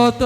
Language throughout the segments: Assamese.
কত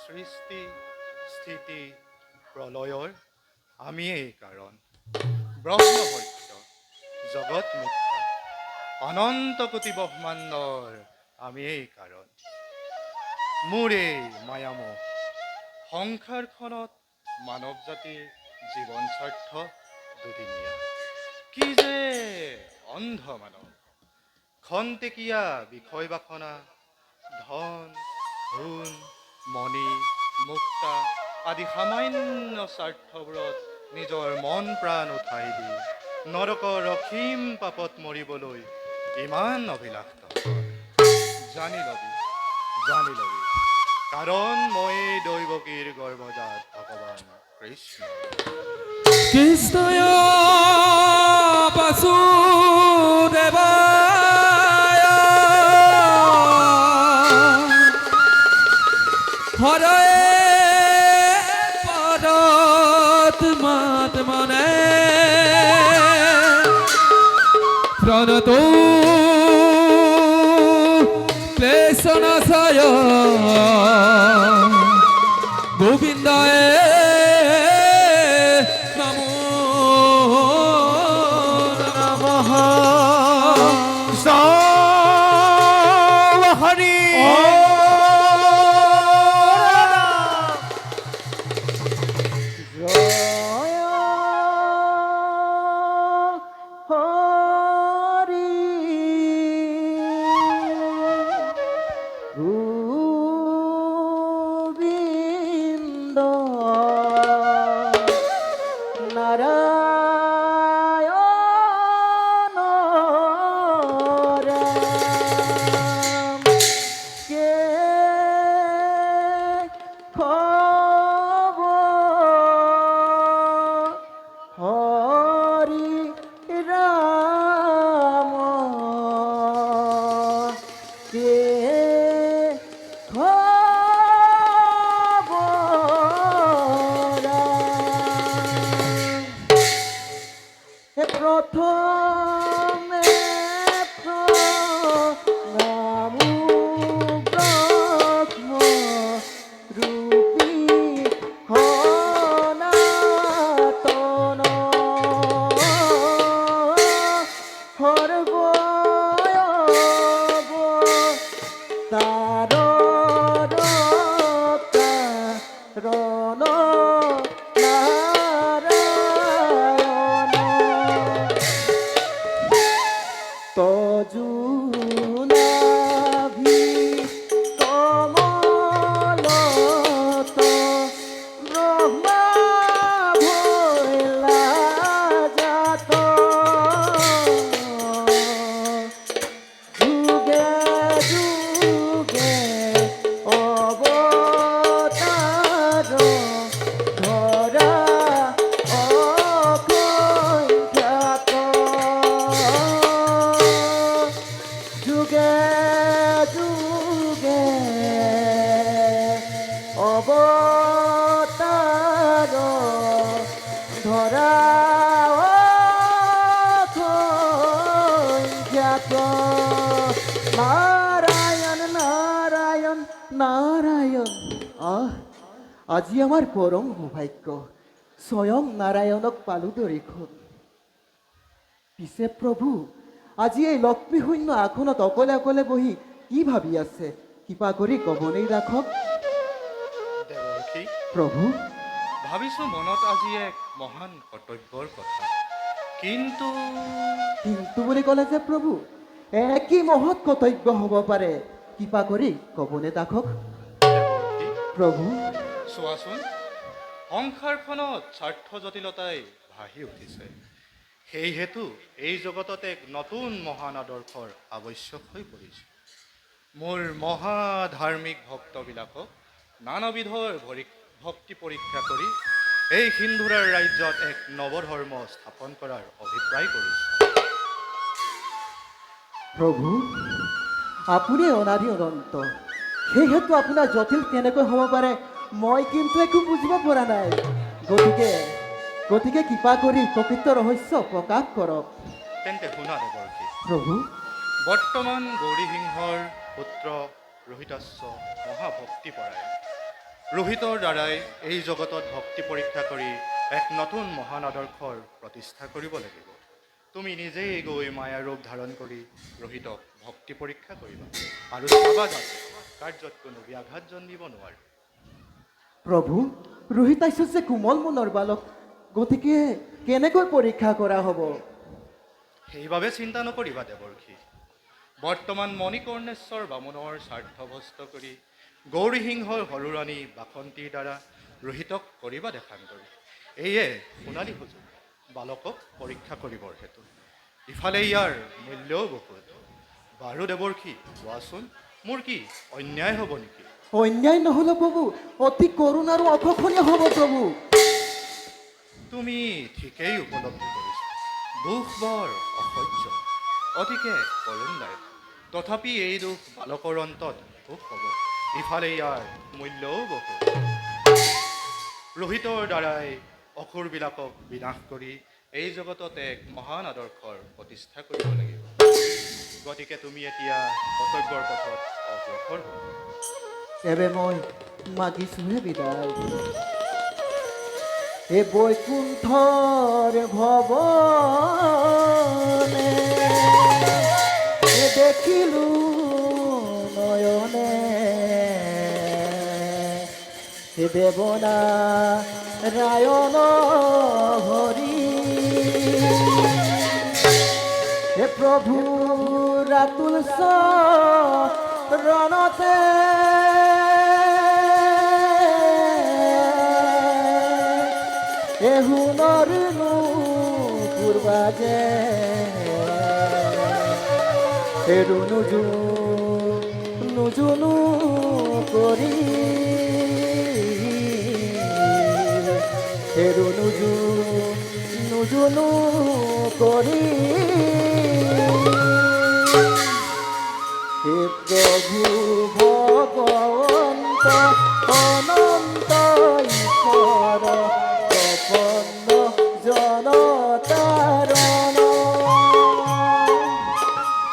সৃষ্টি স্থিতি প্ৰলয়ৰ আমিয়েই কাৰণ। ব্ৰহ্ম সত্য জগত মিথ্যা অনন্ত কোটি ব্ৰহ্মাণ্ডৰ আমিয়েই কাৰণ। মোৰ এই মায়ামোহ সংসাৰখনত মানৱ জাতিৰ জীৱন স্বাৰ্থ দুদিনীয়া। কি যে অন্ধ মানৱ, খন্তেকীয়া বিষয় বাসনা, ধন সোণ মণি মুক্তা আদি সামান্য স্বাৰ্থবোৰত নিজৰ মন প্ৰাণ উঠাই দি নৰকৰ অসীম পাপত মৰিবলৈ ইমান অভিলাষ তহঁতৰ। জানি লবি কাৰণ মই দৈৱকীৰ গৰ্ভজাত ভগৱান কৃষ্ণ। কৃষ্ণয় বাসুদেবায় হৰে পৰমাত্মনে প্ৰণতো ক্লেশনাশায় গোবিন্দায় আজি আমাৰ পৰম সৌভাগ্য স্বয়ং নাৰায়ণক পালো দৰিখন। পিছে প্ৰভু, আজি এই লক্ষ্মী শূন্য আসনত অকলে অকলে বহি কি ভাবি আছে? কৃপা কৰি কবনেই ৰাখক। দেৱকী, প্ৰভু, ভাবিছো মনত আজি এক মহান কৰ্তব্যৰ কথা, কিন্তু কিন্তু বুলি ক'লে যে প্ৰভু, কি মহৎ কৰ্তব্য হ'ব পাৰে? কৃপা কৰি কবনে ৰাখক। দেৱকী, প্ৰভু, চোৱাচোন, সংসাৰখনত স্বাৰ্থ জটিলতাই ভাহি উঠিছে। সেইহেতু এই জগতত এক নতুন মহান আদৰ্শৰ আৱশ্যক হৈ পৰিছে। মোৰ মহাধাৰ্মিক ভক্তবিলাকক নানাবিধৰ ভক্তি পৰীক্ষা কৰি এই সিন্ধুৰাৰ ৰাজ্যত এক নৱধৰ্ম স্থাপন কৰাৰ অভিপ্ৰায় কৰিছোঁ। প্ৰভু, আপুনি অনাদি অনন্ত, সেইহেতু আপোনাৰ জটিল কেনেকৈ হ'ব পাৰে মই কিন্তু একো বুজিব পৰা নাই। গতিকে কৃপা কৰি প্ৰকৃত ৰহস্য প্ৰকাশ কৰক। তেন্তে শুনা দেৱৰ্ষী, প্ৰভু, বৰ্তমান গৌৰীসিংহৰ পুত্ৰ ৰোহিতাশ্ব মহাভক্তিপৰায়ণ। ৰোহিতৰ দ্বাৰাই এই জগতত ভক্তি পৰীক্ষা কৰি এক নতুন মহান আদৰ্শৰ প্ৰতিষ্ঠা কৰিব লাগিব। তুমি নিজেই গৈ মায়াৰ ৰূপ ধাৰণ কৰি ৰোহিতক ভক্তি পৰীক্ষা কৰিবা আৰু চাবা যাতে কাৰ্যত কোনো ব্যাঘাত জন্মিব নোৱাৰে। প্ৰভু, ৰোহিতাশ্য যে কোমল মনৰ বালক, গতিকে কেনেকৈ পৰীক্ষা কৰা হ'ব? সেইবাবে চিন্তা নকৰিবা দেৱৰ্ষী। বৰ্তমান মণিকৰ্ণেশ্বৰ বামুণৰ স্বাৰ্থভস্ত কৰি গৌৰীসিংহৰ সৰুৰাণী বাসন্তীৰ দ্বাৰা ৰোহিতক কৰিবা দেখান্তৰি। এয়ে সোণালী সুযোগ বালকক পৰীক্ষা কৰিবৰ হেতু। ইফালে ইয়াৰ মূল্যও বহুত। বাৰু দেৱৰ্ষী, কোৱাচোন, মোৰ কি অন্যায় হ'ব নেকি? অন্যায় নহ'লে প্ৰভু, অতি কৰুণ আৰু অকথনীয় হ'ব প্ৰভু। তুমি ঠিকেই উপলব্ধি কৰিছা। দুখ বৰ অসহ্য, অতিকে কৰুণদায়ক। তথাপি এই দুখ বালকৰ অন্তত সুখ হ'ব। ইফালে ইয়াৰ মূল্যও বহুত। ৰোহিতৰ দ্বাৰাই অসুৰবিলাকক বিনাশ কৰি এই জগতত এক মহান আদৰ্শৰ প্ৰতিষ্ঠা কৰিব লাগিব। গতিকে তুমি এতিয়া কৰ্তব্যৰ পথত অগ্ৰসৰ হোৱা। এবে মই মাগিছোহে বিদায়। এ বৈকুণ্ঠৰ ভৱনে দেখিলো নয়নে, হে দেৱনা ৰায়ণ হৰি, হে প্ৰভু ৰাতুল ৰণতে এহুনৰ পূৰ্বাজে হেৰু নুজুনু কৰি, হেৰু নুজুনু কৰি, হে প্ৰভু ভগৱন্ত অনন্ত ঈশ্বৰ তপন্ন জনতাৰণ,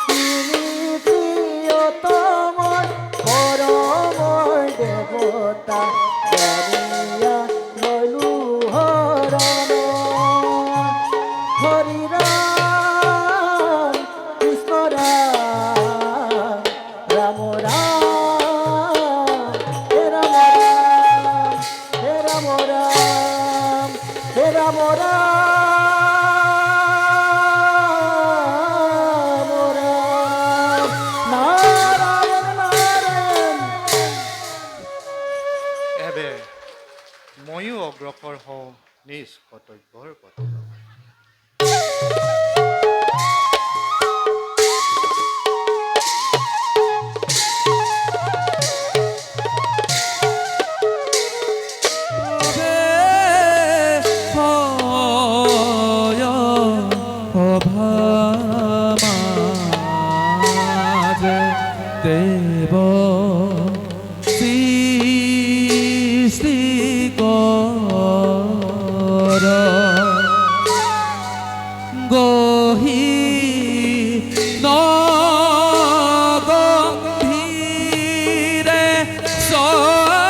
তিনি প্ৰিয়তমৰ পৰমৰ দেৱতা জানিয়া ললো হৰণ। হৰি ৰাম কৃষ্ণ ৰাম, ৰাম ৰাম, হে ৰাম ৰাম, হে ৰাম ৰাম, হে ৰাম ৰাম, ৰাম নাৰায়ণ নাৰায়ণ। এবে ময়ো অগ্ৰসৰ হওঁ নিজ কৰ্তব্যৰ পথত। দেব সৃষ্টি কৰ গহি নগম্ভীৰে চলে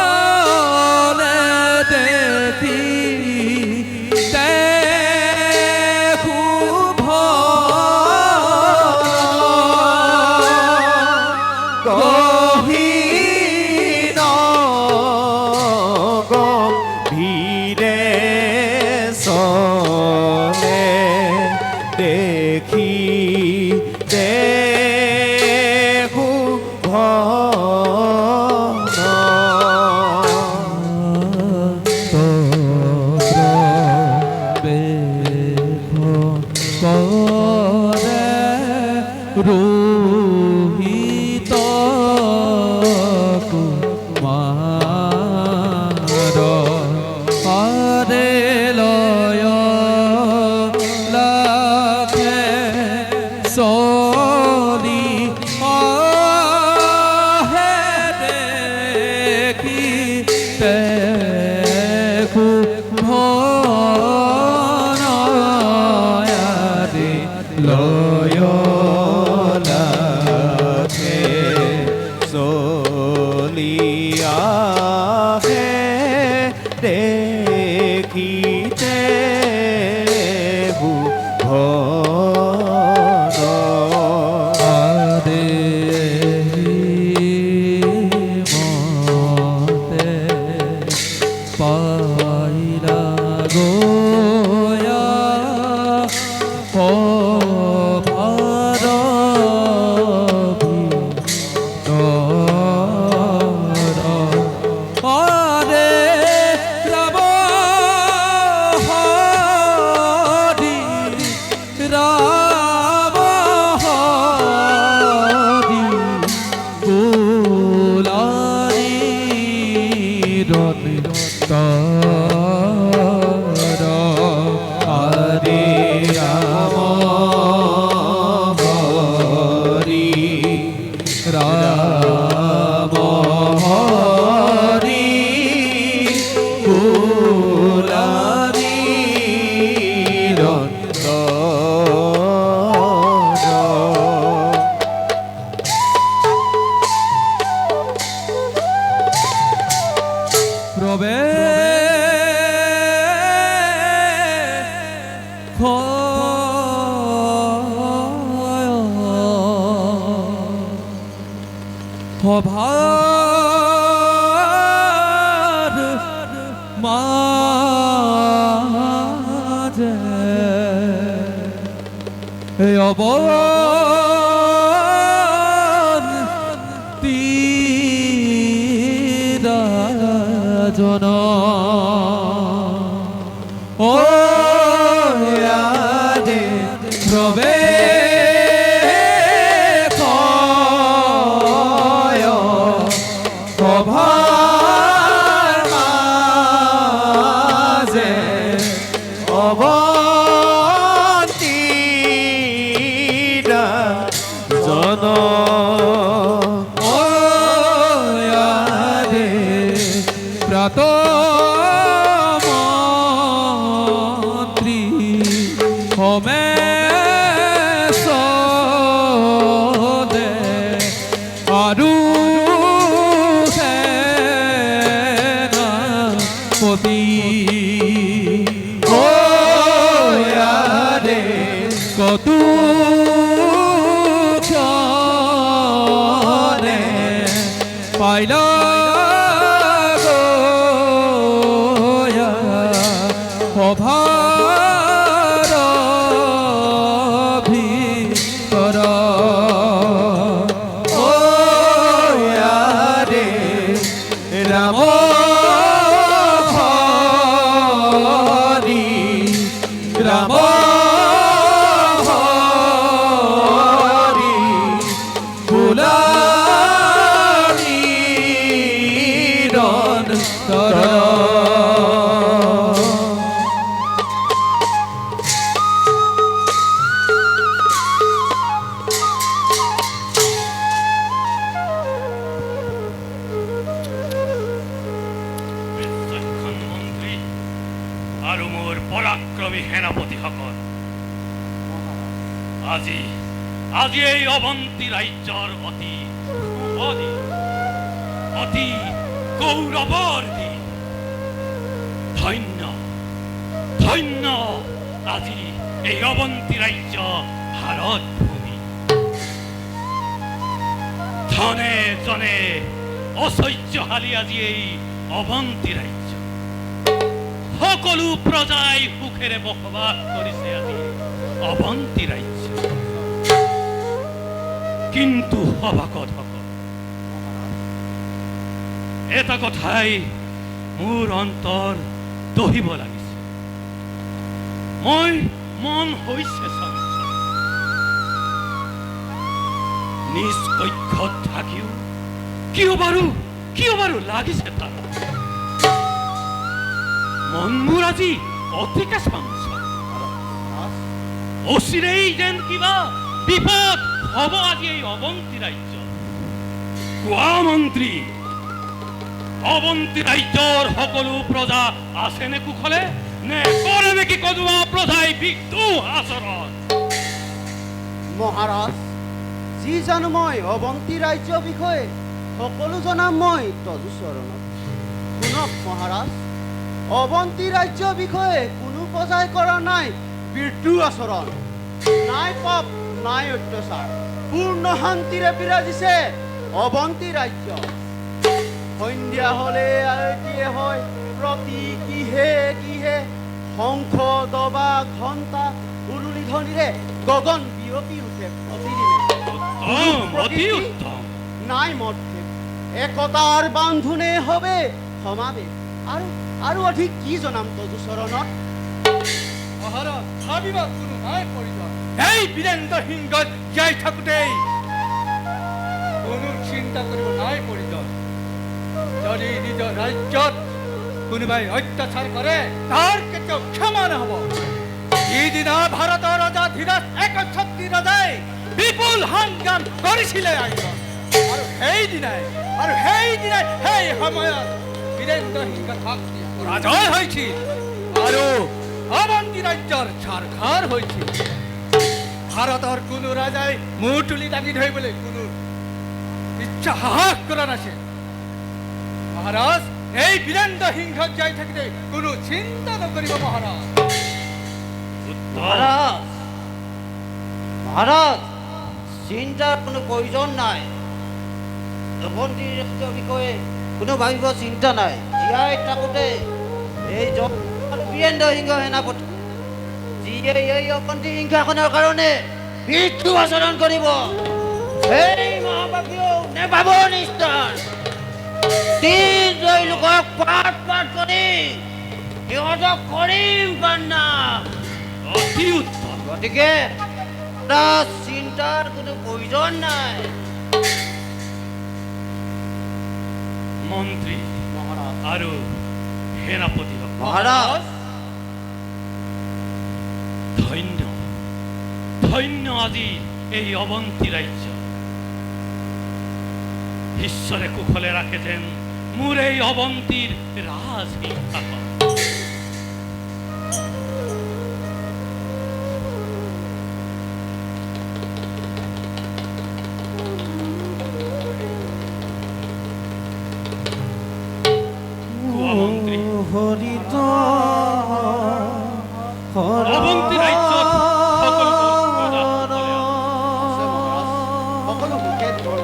দেখি দেখো ভন রোহিত কুমার হরে লয় লাখে সলি আহে দেখি দেখু ভনয়ারে লয় লাখে চলিয়া হে দেখিতে ভুবন আরে মতে পাইলা গোয়া ও আরে রাম হরি রাম হরি গোলারি রত হরে রাম হরি রাম হরি গুলারি রত প্রবে ভার মাঝে অবন তীরাজন ও আদে প্রবে প্রভার মাঝে অবন্তীরা জন ও আদে প্রাত মন্ত্রী হোমে সদে আরু পতি ও আদে কত ক্ষণে পাইলা গোয়া অভার ভিতর ও আরে রাম হরি রাম হরি গুলারি রন্তর বিচক্ষণ মন্ত্ৰী আৰু মোৰ পৰাক্ৰমী সেনাপতিসকল, আজি আজি এই অৱন্তী ৰাজ্যৰ অতি শুভ দিন, অতি গৌৰৱৰ দিন। ধন্য ধন্য আজি এই অৱন্তী ৰাজ্য ভাৰত ভূমি। ধনে জনে অসহ্যশালী আজি এই অৱন্তী ৰাজ্য। সকলো প্ৰজাই সুখেৰে বসবাস কৰিছে আজি অৱন্তী ৰাজ্য। কিন্তু সভাকথ এটা কথাই মোৰ অন্তৰ দহিব লাগিছে। মন হৈছে চঞ্চল। নিজ কক্ষত থাকিও কিয় বাৰু লাগিছে তাৰ মন মোৰ আজি অতিকে চঞ্চল। অচিৰেই যেন কিবা বিপদ হ'ব আজি এই অৱন্তী ৰাজ্য। কোৱা মন্ত্ৰী, অৱন্তী ৰাজ্যৰ সকলো প্ৰজা আছেনে কুশলে, নে কৰে নেকি কদুৱা প্ৰজাই বিদ্ৰোহ আচৰণ? মহাৰাজ, যি জানো মই অৱন্তী ৰাজ্যৰ বিষয়ে সকলো জনাম মই তদুচৰণত। শুনক মহাৰাজ, অৱন্তী ৰাজ্যৰ বিষয়ে কোনো প্ৰজাই কৰা নাই বিদ্ৰোহ আচৰণ, নাই পাপ নাই অত্যাচাৰ, পূৰ্ণ শান্তিৰে বিৰাজিছে অৱন্তী ৰাজ্য। সন্ধ্যা হ'লে আৰতিয়ে হয় প্ৰতি কিহে শংখ দবা ঘণ্টা উৰুলি ধ্বনিৰে গগন বিয়পি উঠে প্ৰতিদিনে। অতি উত্তম। নাই মতভেদ, একতাৰ বান্ধোনে হবে সমাবেশ। আৰু অধিক কি জনাম তদুচৰণত? মহাৰাজ, ভাবিবা কোনো নাই প্ৰয়োজন। এই বীৰেন্দ্ৰ সিংহত জীয়াই থাকোঁতেই কোনো চিন্তা কৰিব নাই প্ৰয়োজন। যদি নিজৰ ৰাজ্যত কোনোবাই অত্যাচাৰ কৰে তাৰ কেতিয়াও ক্ষমা নহ'ব। সিদিনা ভাৰতৰ ৰজা ধীৰাজ একচ্ছত্ৰী ৰজাই বিপুল সংগ্ৰাম কৰিছিলে আইনত, আৰু সেইদিনাই সেই সময়ত বীৰেন্দ্ৰ সিংহ পৰাজয় হৈছিল আৰু অৱন্তী ৰাজ্যৰ ছাৰখাৰ হৈছিল। ভাৰতৰ কোনো ৰজাই মূৰ তুলি দাঙি ধৰিবলৈ কোনো ইচ্ছা সাহস কৰা নাছিল। মহাৰাজ, এই বীৰেন্দ্ৰ সিংহত যাই থাকিলে কোনো চিন্তা নকৰিব মহাৰাজ। মহাৰাজ, চিন্তাৰ কোনো প্ৰয়োজন নাই। অৱন্তী ৰাজ্যৰ বিষয়ে কোনো ভাবিব চিন্তা নাই। জীয়াই থাকোঁতে এই বীৰেন্দ্ৰ সিংহ সেনাপতি যিয়ে এই অৱন্তী সিংহাসনৰ কাৰণে বিদ্ৰোহ আচৰণ কৰিব, সেই মহাপাপীও নেপাব নিস্তাৰ। দিন জয় লোকক পাঠ কৰি সিহঁতক কৰিম পান্না। অতি উত্তম। গতিকে চিন্তাৰ কোনো প্ৰয়োজন নাই। মন্ত্ৰী আৰু সেনাপতি মহাৰাজ, ধন্য আজি এই অৱন্তী ৰাজ্য। ঈশ্বৰে কুশলে ৰাখে যেন মোৰ এই অৱন্তীৰ ৰাজসিংহাসন। কোৱা মন্ত্ৰী, অৱন্তী ৰাজ্যত সকলো প্ৰজা সকলো সুখে ধৰ।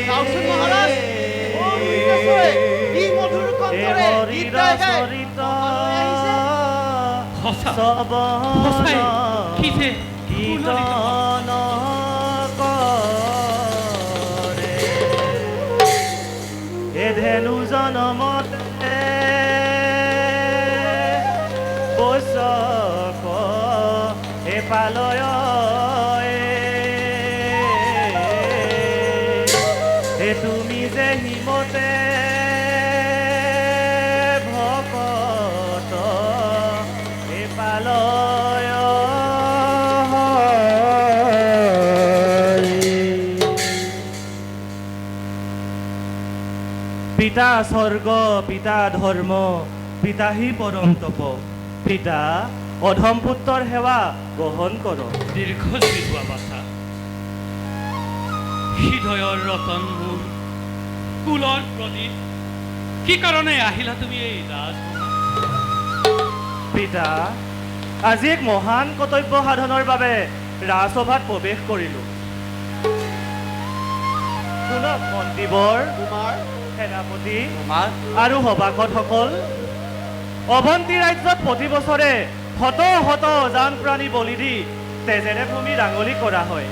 চাওকচোন মহাৰাজ, ই মধুৰ কণ্ঠৰে গীত গাই গাই আহিছে। সঁচাই কি যে ধেনু জনমতে বৈশক পালয় তুমি যে হিমতে ভকত পালয় পিতা স্বৰ্গ, পিতা ধৰ্ম, পিতাহি পৰম তপ। পিতা অধম পুত্ৰৰ সেৱা গ্ৰহণ কৰ। দীৰ্ঘজীৱী হোৱা বাচা, হৃদয়ৰ ৰতন মোৰ কুলৰ প্ৰদীপ, কি কাৰণে আহিলা তুমি এই ৰাজভৱন? পিতা, আজি এক মহান কৰ্তব্য সাধনৰ বাবে ৰাজসভাত প্ৰৱেশ কৰিলোঁ। শুনক মন্ত্ৰীবৰ, তোমাৰ সেনাপতি তোমাৰ আৰু সভাসদসকল, অৱন্তী ৰাজ্যত প্ৰতি বছৰে শত শত অজান প্ৰাণী বলি দি তেজেৰে ভূমি ৰাঙলী কৰা হয়।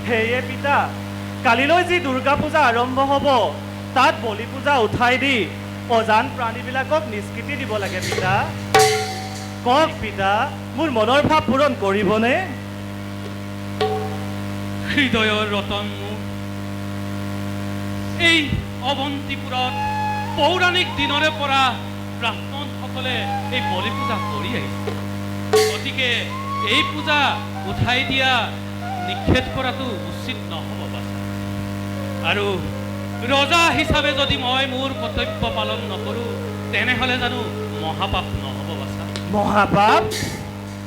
সেয়ে পিতা, কালিলৈ যি দুৰ্গা পূজা আৰম্ভ হ'ব, তাত বলি পূজা উঠাই দি অজান প্ৰাণীবিলাকক নিষ্কৃতি দিব লাগে পিতা। কওক পিতা, মোৰ মনৰ ভাৱ পূৰণ কৰিবনে? হৃদয়ৰ ৰতন মোৰ, এই অৱন্তীপুৰত পৌৰাণিক দিনৰে পৰা ব্ৰাহ্মণসকলে এই বলি পূজা কৰি আহিছে। গতিকে এই পূজা উঠাই দিয়া নিষেধ কৰাটো উচিত নহ'ব বাছা। আৰু ৰজা হিচাপে যদি মই মোৰ কৰ্তব্য পালন নকৰোঁ, তেনেহ'লে জানো মহাপাপ নহ'ব বাছা? মহাপাপ?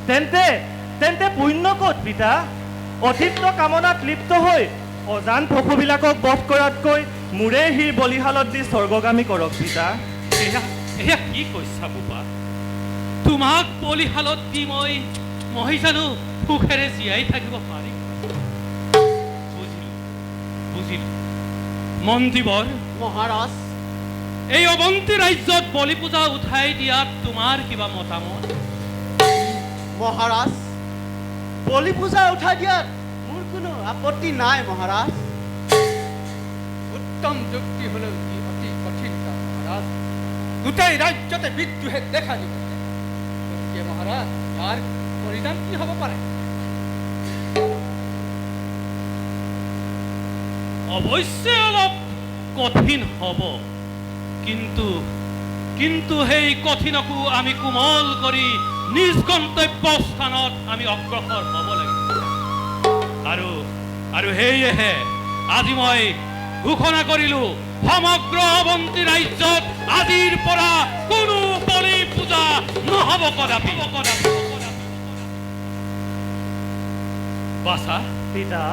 তেন্তে তেন্তে পুণ্য ক'ত পিতা? অতিপ্ত কামনাত লিপ্ত হৈ অজান পশুবিলাকক বধ কৰাতকৈ মোৰে সি বলিহালত দি স্বৰ্গগামী কৰক পিতা। এয়া কি কৈছা বোপা? তোমাক বলিহালত দি মই জানো সুখেৰে জীয়াই থাকিব পাৰিম? বুজিলো মন্ত্ৰীবৰ, মহাৰাজ এই অৱন্তী ৰাজ্যত বলি পূজা উঠাই দিয়াত তোমাৰ কিবা মতামত? মহাৰাজ, বলি পূজা উঠাই দিয়াত মোৰ কোনো আপত্তি নাই মহাৰাজ। উত্তম যুক্তি হলেও ই অতি কঠিন কাম মহাৰাজ। গোটেই ৰাজ্যতে বিদ্ৰোহে দেখা দিব। গতিকে মহাৰাজ, ইয়াৰ পৰিণাম কি হ'ব পাৰে? অৱশ্যে অলপ কঠিন হ'ব, কিন্তু সেই কঠিনকো আমি কোমল কৰি নিজ গন্তব্য স্থানত আমি অগ্ৰসৰ হ'ব লাগিব। আৰু সেয়েহে আজি মই ঘোষণা কৰিলো, সমগ্ৰ অৱন্তী ৰাজ্যত আজিৰ পৰা কোনো বলি পূজা নহ'ব কদাপি। বাছা, পিতা,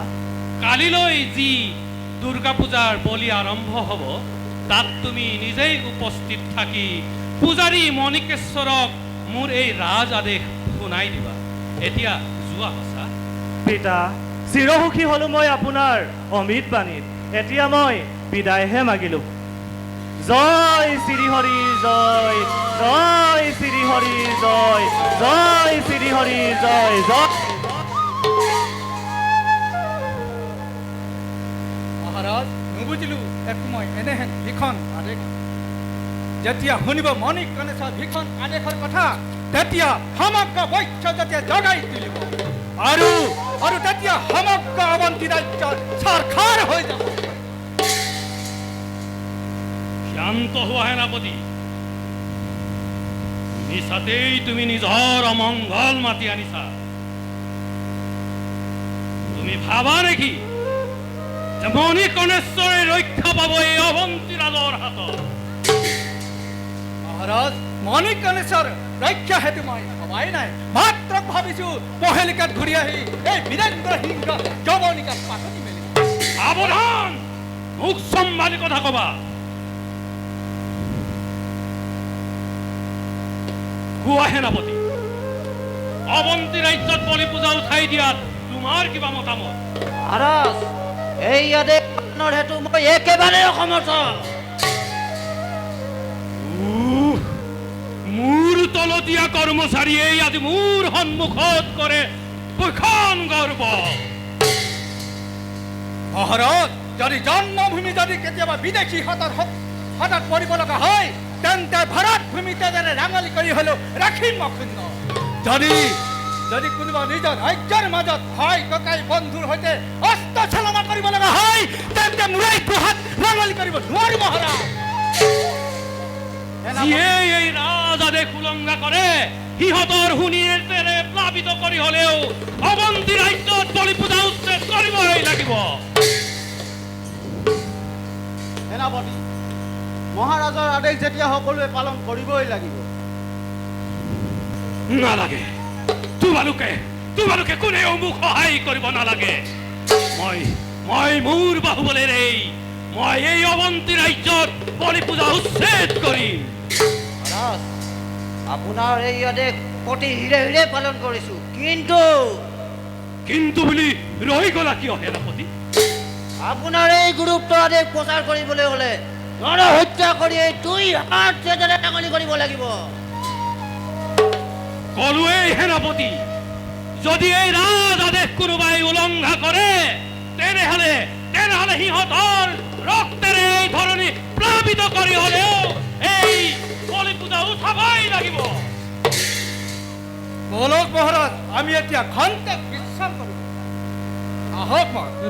কালিলৈ যি দুৰ্গা পূজাৰ বলি আৰম্ভ হ'ব, তাত তুমি নিজেই উপস্থিত থাকি পূজাৰী মণিকেশ্বৰক মোৰ এই ৰাজ আদেশ শুনাই দিবা। এতিয়া যোৱা বাছা। পিতা, চিৰসুখী হ'লো মই আপোনাৰ অমৃত বাণীত। এতিয়া মই বিদায়হে মাগিলোঁ। জয় শ্ৰীহৰি জয়, জয় শ্ৰীহৰি জয়, জয় শ্ৰীহৰি জয় জয়। মহাৰাজ, নুবুজিলো একময় এনেহেন ভীষণ আদেশ। যেতিয়া শুনিব মণি গণেশৰ ভীষণ আদেশৰ কথা, তেতিয়া সমগ্ৰ বৈশ্য যেতিয়া জগাই তুলিব আৰু তেতিয়া সমগ্ৰ অৱন্তী ৰাজ্যৰ চৰকাৰ হৈ যাব। শান্ত হোৱা সেনাপতি, মিছাতেই তুমি নিজৰ অমংগল মাতি আনিছা। তুমি ভাবা নেকি যে মণি গণেশ্বৰে ৰক্ষা পাব এই অৱন্তী ৰাজৰ হাতত? মহাৰাজ, মণি গণেশৰ ৰক্ষা হেতু মই ভবাই নাই। মাত্ৰ ভাবিছো পহেলিকাত ঘূৰি আহি এই বীৰেন্দ্ৰ সিংহ যৱনিকাত পাতনি মেলিব। সাৱধান, মুখ চম্ভালি কথা কবা। কোৱা সেনাপতি, অৱন্তী ৰাজ্যত বলি পূজা উঠাই দিয়াত তোমাৰ কিবা মতামত? মহাৰাজ, এই আদেশৰ হেতু মই একেবাৰে অসমৰ্থ। মোৰ তলতীয়া কৰ্মচাৰীয়ে আজি মোৰ সন্মুখত কৰে ভূষণ গৰ্ব। মহাৰাজ, যদি জন্মভূমি যদি কেতিয়াবা বিদেশী হাতত পৰিব লগা হয়, তেন্তে ভাৰত ভূমিতে যেনে ৰাঙালী কৰি হলেও ৰাখিম অক্ষুণ্ণ। যদি কোনোবা নিজৰ ৰাজ্যৰ মাজত ভাই ককাই বন্ধুৰ সৈতে অস্ত্ৰ চালনা কৰিব লগা হয়, তেন্তে মূৰাই গুহাত ৰাঙালী কৰিব নোৱাৰো মহাৰাজ। যিয়ে এই ৰাজ আদেশ উলংঘা কৰে, সিহঁতৰ শুনিৰে প্লাবিত কৰি হলেও অৱন্তী ৰাজ্যত বলি পূজা উচ্ছেদ কৰিবই লাগিব। সেনাপতি, মহাৰাজৰ আদেশ যেতিয়া সকলোৱে পালন কৰিবই লাগিব। নালাগে, তোমালোকে কোনেও মোক সহায় কৰিব নালাগে। মই মোৰ বাহুবলেৰে মই এই অৱন্তী ৰাজ্যত বলি পূজা উচ্ছেদ কৰিম। মহাৰাজ, আপোনাৰ এই আদেশ অতি হিৰে পালন কৰিছো, কিন্তু কিন্তু বুলি ৰৈ গলা কিয় সেনাপতি? আপোনাৰ এই গুৰুত্ব আদেশ প্ৰচাৰ কৰিবলৈ হ'লে নৰহত্যা কৰি এই 2 হাত তেজেৰে টাঙনি কৰিব লাগিব। কলোৱেই সেনাপতি, যদি এই ৰাজ আদেশ কোনোবাই উলংঘা কৰে তেনেহলে সিহঁতৰ ৰক্তেৰে এই ধৰণী প্লাবিত কৰি হ'লেও এই বলি পূজা উঠাবই লাগিব। বলক মহাৰাজ, আমি এতিয়া ঘণ্টাক বিশ্ৰাম কৰোঁ। আহক মহাৰাজ।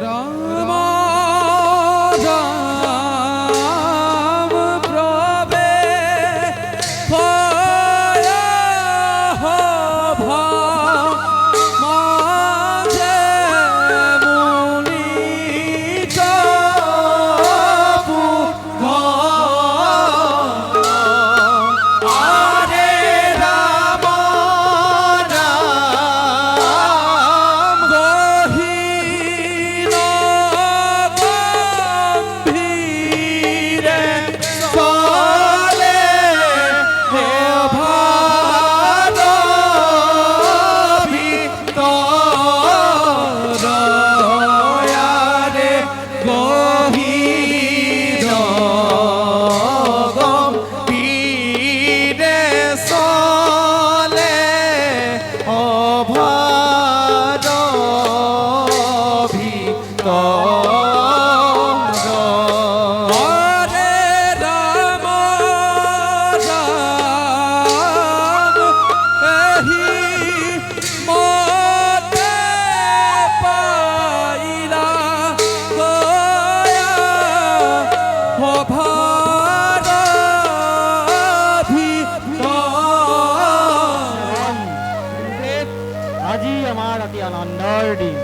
আজি আমাৰ অতি আনন্দৰ দিন।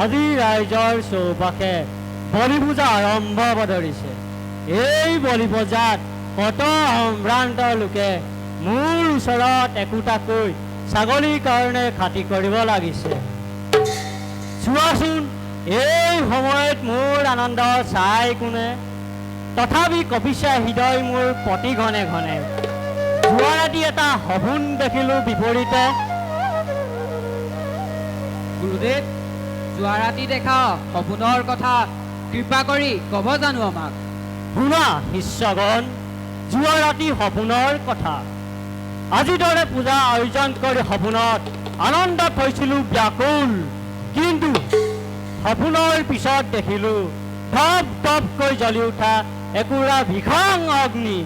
আজি ৰাইজৰ চৌপাশে বলি পূজা আৰম্ভ হ'ব ধৰিছে। এই বলি পূজাত কত সম্ভ্ৰান্ত লোকে মোৰ ওচৰত একোটাকৈ ছাগলীৰ কাৰণে খাতি কৰিব লাগিছে। চোৱাচোন, এই সময়ত মোৰ আনন্দ চাই কোনে? তথাপি কপিছে হৃদয় মোৰ প্ৰতি ঘনে ঘনে। যোৱা ৰাতি এটা সপোন দেখিলোঁ বিপৰীতে। গুৰুদেৱ, যোৱা ৰাতি দেখা সপোনৰ কথা কৃপা কৰি ক'ব জানো আমাক? শুনা শিষ্যগণ, যোৱা ৰাতি সপোনৰ কথা। আজিৰ দৰে পূজা আয়োজন কৰি সপোনত আনন্দত হৈছিলোঁ ব্যাকুল, কিন্তু সপোনৰ পিছত দেখিলোঁ ধপ ধপকৈ জ্বলি উঠা একুৰা ভীষণ অগ্নি।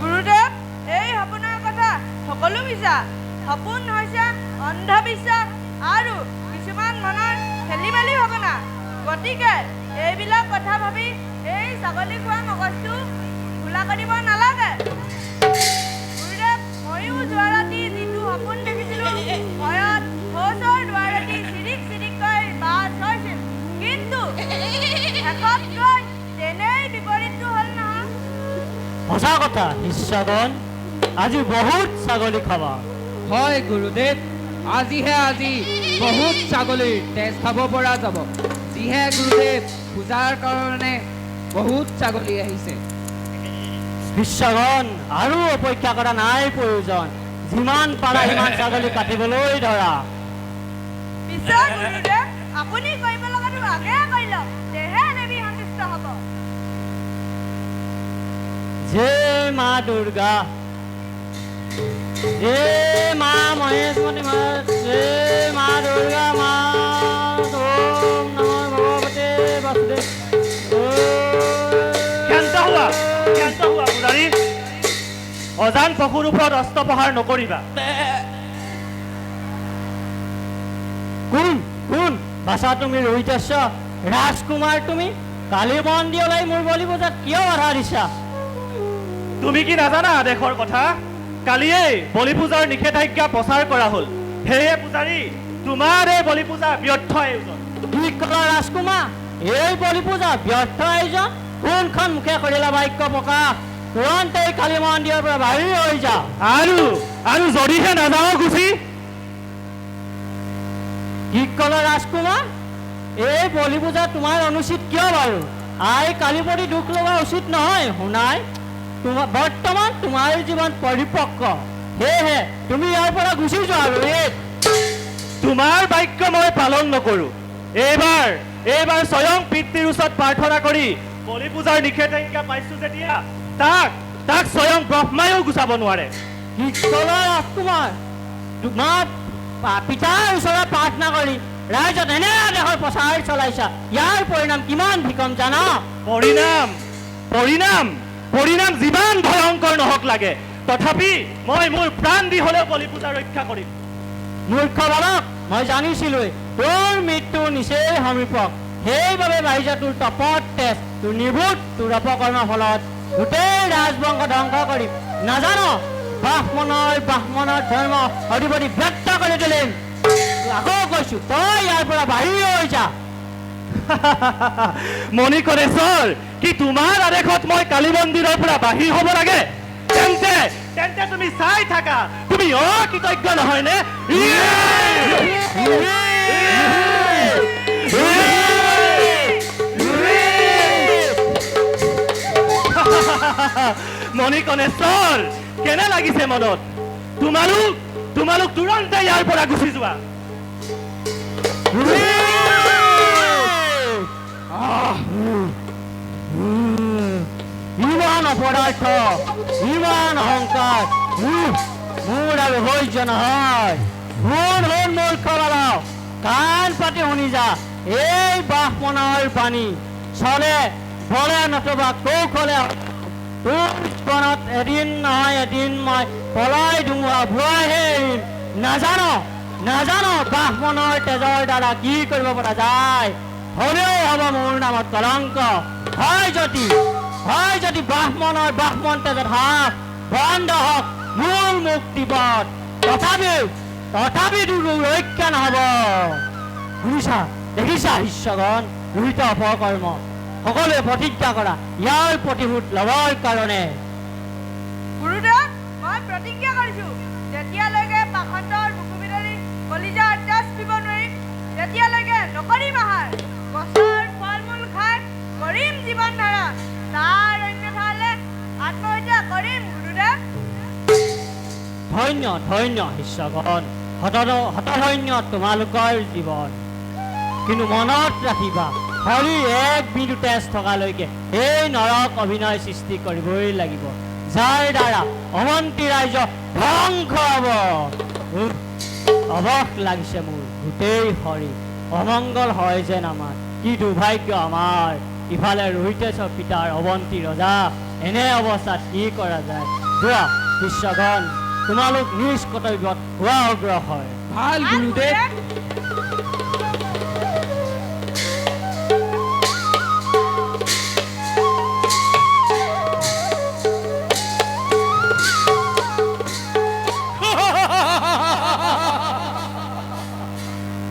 গুৰুদেৱ, এই সপোনৰ কথা সকলো মিছা। সপোন হৈছে অন্ধবিশ্বাস আৰু কিছুমান মনৰ খেলি মেলি ভাৱনা। গতিকে এইবিলাক কথা ভাবি এই ছাগলী খোৱা মগজটো খোলা কৰিব নালাগে। গুৰুদেৱ, ময়ো যোৱা ৰাতি যিটো সপোন দেখিছিলোঁ, ভয়ত শৌচৰ দুৱাৰেদি চিৰিক চিৰিককৈ বাছ হৈছিল, কিন্তু শেষত গৈ তেনেই বিপৰীতটো হ'ল নহয়। সঁচা কথা শিষ্যগণ, আজি বহুত ছাগলী খাবা। হয় গুৰুদেৱ, আজি বহুত ছাগলীৰ তেজ খাব পৰা যাব। যিহে গুৰুদেৱ, পূজাৰ কাৰণে বহুত ছাগলী আহিছে। শিষ্যগণ, আৰু অপেক্ষা কৰা নাই প্ৰয়োজন। যিমান পাৰা সিমান ছাগলী কাটিবলৈ ধৰা। পিছে গুৰুদেৱ, আপুনি কৰিব লগাটো আগে কৰি লওক, তেহে দেৱী সন্তুষ্ট হ'ব। জয় মা দুৰ্গা, জয় মা মহেশ্বৰী মা, জয় মা দুৰ্গা মা। ওম নমঃ ভগৱতে বাসুদেৱ। ক্ষান্ত হোৱা পূজাৰী। অজান পশুৰ ওপৰত অস্ত্ৰ প্ৰহাৰ নকৰিবা। কোন কোন বাছা তুমি? ৰোহিতেশ্য ৰাজকুমাৰ তুমি? কালি বন্দী ওলাই মোৰ বলি পূজাত কিয় বাধা দিছা? তুমি কি নাজানা আদেশৰ কথা? কালিয়েই বলি পূজাৰ নিষেধাজ্ঞা প্ৰচাৰ কৰা হ'ল। সেয়ে পূজাৰী, তোমাৰ এই বলি পূজা ব্যৰ্থ আয়োজন। কি ক'লা ৰাজকুমাৰ? এই বলি পূজা ব্যৰ্থ আয়োজন? কোনখন মুখে কৰিলা বাক্য প্ৰকাশ? তুৰন্তে এই কালী মন্দিৰৰ পৰা বাহিৰ হৈ যা। আৰু যদিহে নাযাওঁ গুচি, কি ক'লা ৰাজকুমাৰ? এই বলি পূজা তোমাৰ অনুচিত কিয় বাৰু? আই কালী প্ৰতি দুখ লগা উচিত নহয়। শুনাই, বৰ্তমান তোমাৰ জীৱন পৰিপক্ক, সেয়েহে তুমি ইয়াৰ পৰা গুচি যোৱা। ৰোহিত, তোমাৰ বাক্য মই পালন নকৰোঁ। এইবাৰ স্বয়ং পিতৃৰ ওচৰত প্ৰাৰ্থনা কৰি বলি পূজাৰ নিষেধাজ্ঞা পাইছোঁ যেতিয়া তাক স্বয়ং ব্ৰহ্মায়ো গুচাব নোৱাৰে। কি ক'লা ৰাজকুমাৰ? তোমাৰ পিতাৰ ওচৰত প্ৰাৰ্থনা কৰি ৰাইজত এনে দেশৰ প্ৰচাৰ চলাইছা, ইয়াৰ পৰিণাম কিমান বিকম জানা? পৰিণাম যিমান ভয়ংকৰ নহওক লাগে, তথাপি মই মোৰ প্ৰাণ দি হ'লেও বলি পূজা ৰক্ষা কৰিম। মূৰ্খ বালক, মই জানিছিলোঁৱেই তোৰ মৃত্যু নিচেই সমীপক। সেইবাবে বাহিছে তোৰ তপত তেজ, তোৰ নিৰ্বোধ তোৰ অপকৰ্মৰ ফলত গোটেই ৰাজবংশ ধ্বংস কৰি নাজানো ব্ৰাহ্মণৰ ধৰ্ম অধিপতি ব্যক্ত কৰি তুলিম। আকৌ কৈছোঁ, তই ইয়াৰ পৰা বাহিৰ হৈ যা। মণিকণেশ্বৰ, কি তোমাৰ আদেশত মই কালী মন্দিৰৰ পৰা বাহিৰ হ'ব লাগে? তেন্তে তুমি চাই থাকা, তুমি অকৃতজ্ঞ নহয়নে? মণিকণেশ্বৰ, কেনে লাগিছে মনত? তোমালোক তুৰন্তে ইয়াৰ পৰা গুচি যোৱা। ইমান অপদাৰ্থ, ইমান অহংকাৰ মোৰ আৰু সহ্য নহয়। শুন মূৰ্খ বালক, কাণ পাতি শুনি যা। এই ব্ৰাহ্মণৰ বাণী চলে বলে নতুবা কৌশলে তোৰ জীৱনত এদিন নহয় এদিন মই পলাই ধুমুহা ভুৱাইহে এৰিম। নাজানো ব্ৰাহ্মণৰ তেজৰ দ্বাৰা কি কৰিব পৰা যায়। হ'লেও হ'ব মোৰ নামত কলংক। হয় যদি ব্ৰাহ্মণ তেজত হাত বন্ধ হওক মোৰ মুক্তিপথ, তথাপি তোৰ ৰক্ষা নহ'ব। শুনিছা, দেখিছা শিষ্যগণ, ৰোহিত অপকৰ্ম সকলোৱে প্ৰতিজ্ঞা কৰা ইয়াৰ প্ৰতিশোধ ল'বৰ কাৰণে। গুৰুদেৱ, মই প্ৰতিজ্ঞা কৰিছোঁ, যেতিয়ালৈকে পাখণ্ডৰ বুকুবিদাৰি কলিজাৰ তেজ পিব নোৱাৰিম, তেতিয়ালৈকে নকৰিম আহাৰ। গছৰ ফল মূল খাই কৰিম জীৱন ধাৰা, তাৰ অন্যথা হ'লে আত্মহত্যা কৰিম। গুৰুদেৱ, ধন্য শিষ্যগণ, হতধন্য তোমালোকৰ জীৱন। কিন্তু মনত ৰাখিবা, শৰীৰ এক বিন্দু তেজ থকালৈকে এই নৰক অভিনয় সৃষ্টি কৰিবই লাগিব, যাৰ দ্বাৰা অৱন্তী ৰাজ্য ধ্বংস হ'ব। অৱশ লাগিছে মোৰ গোটেই শৰীৰ, অমংগল হয় যেন আমাৰ। কি দুৰ্ভাগ্য আমাৰ। ইফালে ৰোহিতেশ্বৰ পিতাৰ অৱন্তী ৰজা, এনে অৱস্থাত কি কৰা যায়? যোৱা শিষ্যগণ, তোমালোক নিজ কৰ্তব্যত হোৱা অগ্ৰসৰ হয়। ভাল গুৰুদেৱ।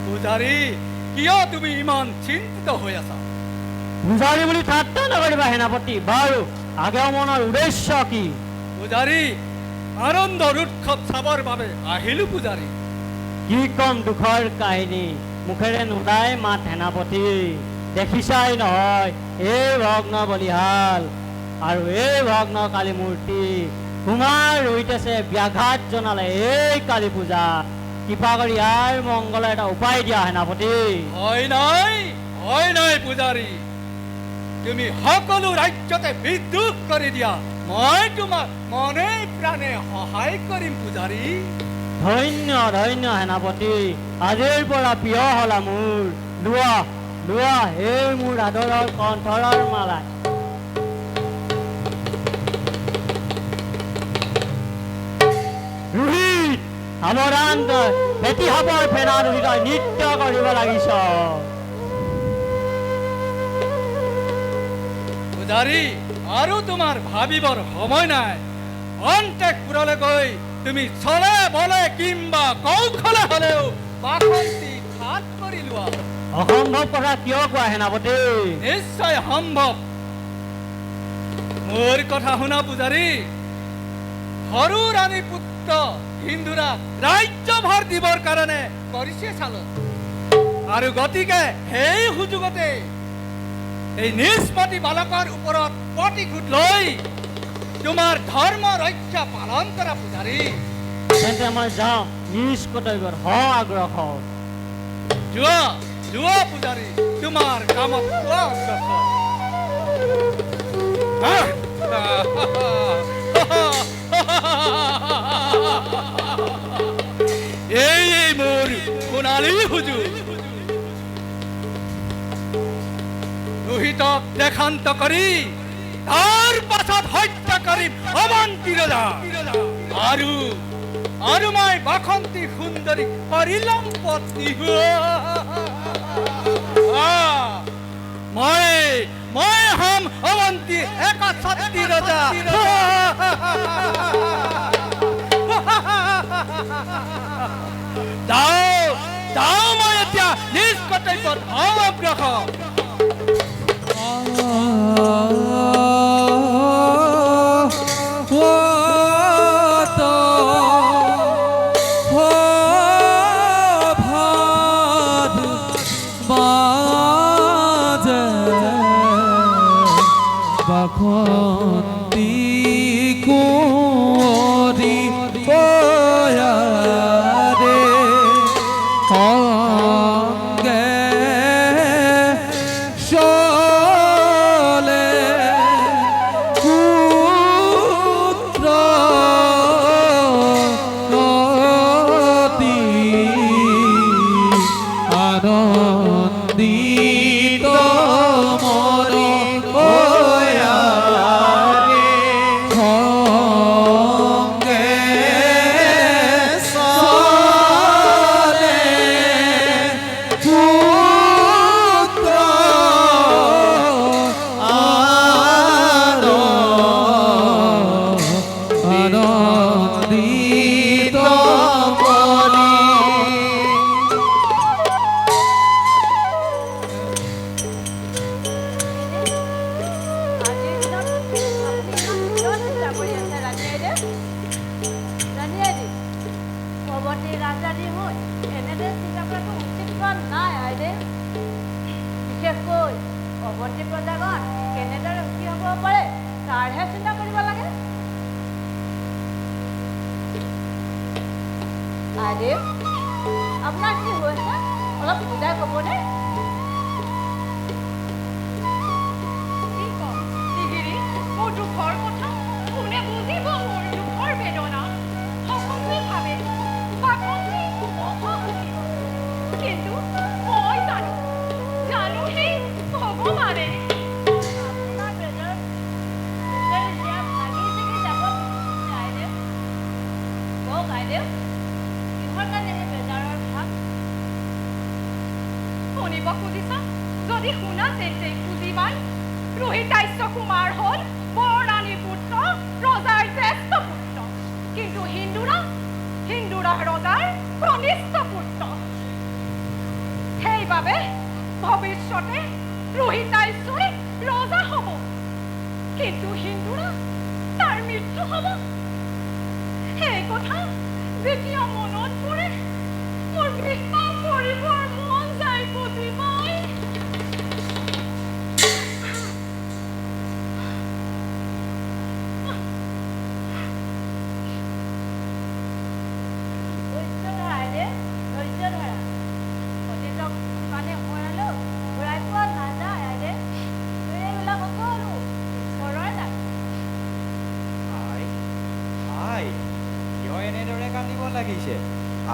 পূজাৰী, কিয় তুমি ইমান চিন্তিত হৈ আছা? পূজাৰী বুলি ঠাট্টা নকৰিবা সেনাপতি। বাৰু আগমনৰ উদ্দেশ্য কি? পূজাৰী, আনন্দৰ উৎসৱ চাবৰ বাবে আহিলো পূজাৰী। কি কম দুখৰ কাহিনী, মুখেৰে নোলায় মাত সেনাপতি। দেখিছাই নহয় এই ভগ্ন বলিহাল আৰু এই ভগ্ন কালী মূৰ্তি। কুমাৰ ৰোহিতেছে ব্যাঘাত জনালে এই কালী পূজা। কৃপা কৰি ইয়াৰ মংগলৰ এটা উপায় দিয়া সেনাপতি। হয় নাই পূজাৰী, তুমি সকলো ৰাজ্যতে বিদ্ৰোহ কৰি দিয়া, মই তোমাক মনে প্ৰাণে সহায় কৰিম পূজাৰী। ধন্য সেনাপতি, আজিৰ পৰা প্ৰিয় হলা মোৰ। লোৱা এই মোৰ আদৰৰ কণ্ঠৰৰ মালা। ৰোহিত, সাৱধান তই, ফেটি সাপৰ ফেনাত উঠি তই নৃত্য কৰিব লাগিছ। পূজাৰী, আৰু তোমাৰ ভাবিবৰ সময় নাই। অন্তঃপুৰলৈ গৈ তুমি চলে বলে কিংবা কৌশলে হ'লেও বাসন্তী লাভ কৰি লোৱা অসম্ভৱ কথা কিয় কোৱা সেনাপতি? নিশ্চয় সম্ভৱ। মোৰ কথা শুনা পূজাৰী, সৰু ৰাণী পুত্ৰ হিন্দুৰাক ৰাজ্যভাৰ দিবৰ কাৰণে কৰিছে চালন, আৰু গতিকে সেই সুযোগতে এই নিষ্পতি বালকৰ ওপৰত প্ৰতিশোধ লৈ তোমাৰ ধৰ্ম ৰক্ষা পালন কৰা পূজাৰী। তেন্তে মই যাওঁ নিজ কৰ্তব্যত আগ্ৰসৰ। যোৱা যোৱা পূজাৰী, তোমাৰ কামত পোৱা অগ্ৰসৰ। এই মোৰ সোণালী সুযোগ, ৰোহিতক দেশান্ত কৰি তাৰ পাছত হত্যা কৰিম অৱন্তী ৰজা, আৰু মই বাসন্তী সুন্দৰী কৰিলম পত্নী। মই হম অৱন্তী একছত্ৰী ৰজা। যাওঁ মই এতিয়া নিজ কৰ্তব্যত অগ্ৰসৰ। আপোনাৰ কি হৈছে অলপ বুজাই ক'বনে? কি কম টিহিৰি, মোৰ দুখৰ কথা কোনে বুজিব? মোৰ দুখৰ বেদনা সকলোৱে ভাবে বাকন্তি কিন্তু মই জানো সেই ভগৱানে আপোনাৰ বেদৰ ভাগি চিগি যাব। গাইদেউ গাইদেউ শুনিব খুজিছা? যদি শুনা তেন্তে খুজি পাই ৰোহিতাস্য কুমাৰ হ'ল বৰৰাণীৰ পুত্ৰ, ৰজাৰ জ্যেষ্ঠ পুত্ৰ, কিন্তু হিন্দুৰা ৰজাৰ কনিষ্ঠ পুত্ৰ। সেইবাবে ভৱিষ্যতে ৰোহিতাস্যই ৰজা হ'ব, কিন্তু হিন্দুৰা তাৰ মৃত্যু হ'ব। সেই কথা যেতিয়া মনত পৰে মোৰ বিশ্বাস কৰিবৰ মন যায় প্ৰতিমাই।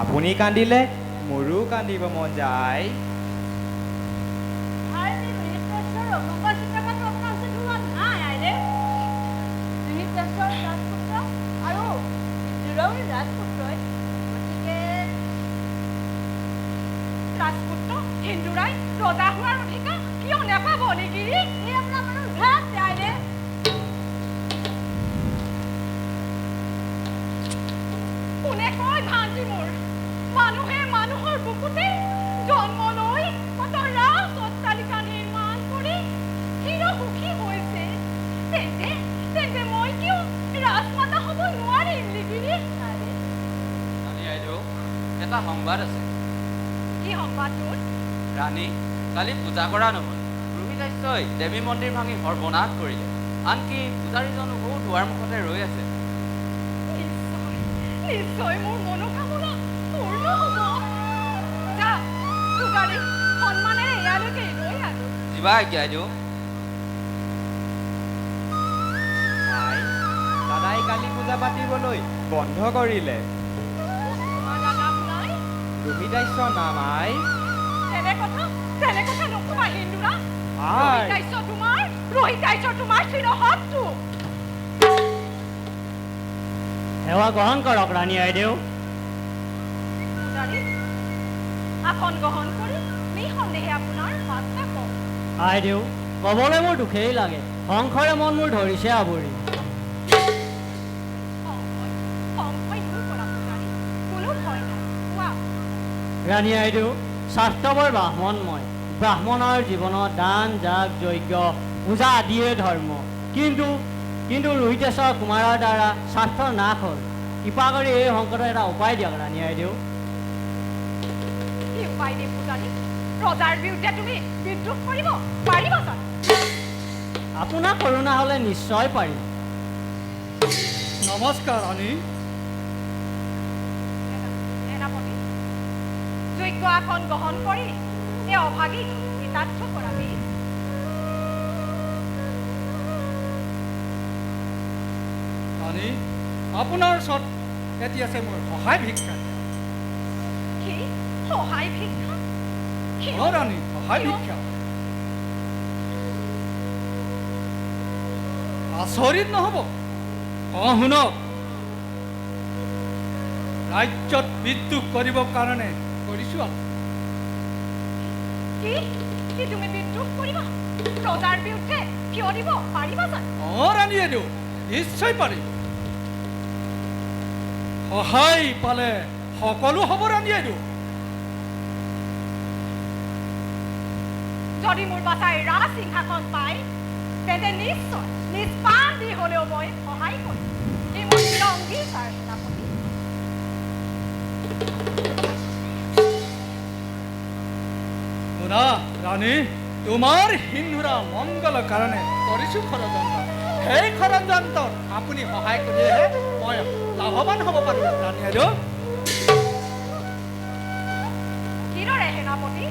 আপুনি কান্দিলে মোৰো কান্দিব মন যায়। ৰাজপুত্ৰ হিন্দুৰাই ৰজা হোৱাৰ অধিকাৰ কিয় নাপাব নেকি? কোনে কয় ভান্তি মোৰ? মানুহে মানুহৰ বুকুতে জন্ম লৈ কত ৰাজ অট্টালিকা নিৰ্মাণ কৰি চিৰ সুখী হৈছে, তেন্তে তেন্তে মই কিয় ৰাজমাতা হ'ব নোৱাৰিম লিগিৰি? ৰাণী আইদেউ, এটা সংবাদ আছে। কি সংবাদ তোৰ? ৰাণী, কালি পূজা কৰা নহ'ল। ৰোহিতাশ্যই দেৱী মন্দিৰ ভাঙি সৰ্বনাশ কৰিলে। আনকি পূজাৰীজনো বহু দুৱাৰ মুখতে ৰৈ আছে। নিশ্চয় নিশ্চয় মোৰ মনোকামনা পূৰ্ণ হ'ব। যা পূজাৰী, সন্মানেৰে ইয়ালৈকে লৈ আনো। যিবা আজ্ঞা আইদেউ। আই, দাদাই কালি পূজা পাতিবলৈ বন্ধ কৰিলে। তোমাৰ দাদাক নাই? ৰোহিতাশ্য নাম আই। তেনে কথা নকবা হিন্দুৰা। আই। ৰোহিতাশ্য তোমাৰ চিৰশত্ৰু। সেৱা গ্ৰহণ কৰক ৰাণী আইদেউ। পূজাৰী, আসন গ্ৰহণ কৰি নিঃসন্দেহে আপোনাৰ বাৰ্তা কওক। আইদেউ, ক'বলৈ মোৰ দুখেই লাগে। সংশৰে মন মোৰ ধৰিছে আৱৰি। সংশয় দূৰ কৰা পূজাৰী, কোনো ভয় নাই, কোৱা। ৰাণী আইদেউ, স্বাস্থ্যবৰ ব্ৰাহ্মণময়। ব্ৰাহ্মণৰ জীৱনত দান, যাগ, যজ্ঞ, পূজা আদিয়ে ধৰ্ম। কিন্তু ৰোহিতেশ্বৰ কুমাৰৰ দ্বাৰা স্বাস্থ্যৰ নাশ হ'ল। কৃপা কৰি এই সংকটৰ এটা উপায় দিয়ক ৰাণী আইদেউ। কি উপায় দিয়ে পূজাৰী? ৰজাৰ বিৰুদ্ধে তুমি বিদ্ৰোহ কৰিব পাৰিবা জানো? আপোনাৰ কৰোণা হ'লে নিশ্চয় পাৰিম। নমস্কাৰ ৰাণী। সেনাপতি, যোগ্য আসন গ্ৰহণ কৰি এই অভাগীক কৃতাৰ্থ কৰাবি। ৰাণী, আপোনাৰ ওচৰত এটি আছে মোৰ সহায় ভিক্ষা। কি সহায় ভিক্ষা? অ ৰাণী, সহায় ভিক্ষা। আচৰিত নহ'ব। শুনক, ৰাজ্যত বিদ্ৰোহ কৰিবৰ কাৰণে কৰিছোঁ। কি তুমি বিদ্ৰোহ কৰিবা? ৰজাৰ বিৰুদ্ধে থিয় দিব পাৰিবা জানো? অ ৰাণী আইদেউ, নিশ্চয় পাৰিম। সহায় পালে সকলো হ'ব ৰাণী আইদেউ। যদি মোৰ বাচাই ৰাজ সিংহাসন পায়, তেন্তে নিশ্চয় নিষ্পাণ দি হ'লেও মই সহায় কৰিম। এই মোৰ চিৰ অংগীকাৰ সেনাপতি। শুনা ৰাণী, তোমাৰ সিন্ধুৰা মংগলৰ কাৰণে কৰিছোঁ ষড়যন্ত্ৰ। সেই ষড়যন্ত্ৰত আপুনি সহায় কৰিলেহে মই লাভৱান হ'ব পাৰোঁ ৰাণী আইদেউ। কিদৰে সেনাপতি?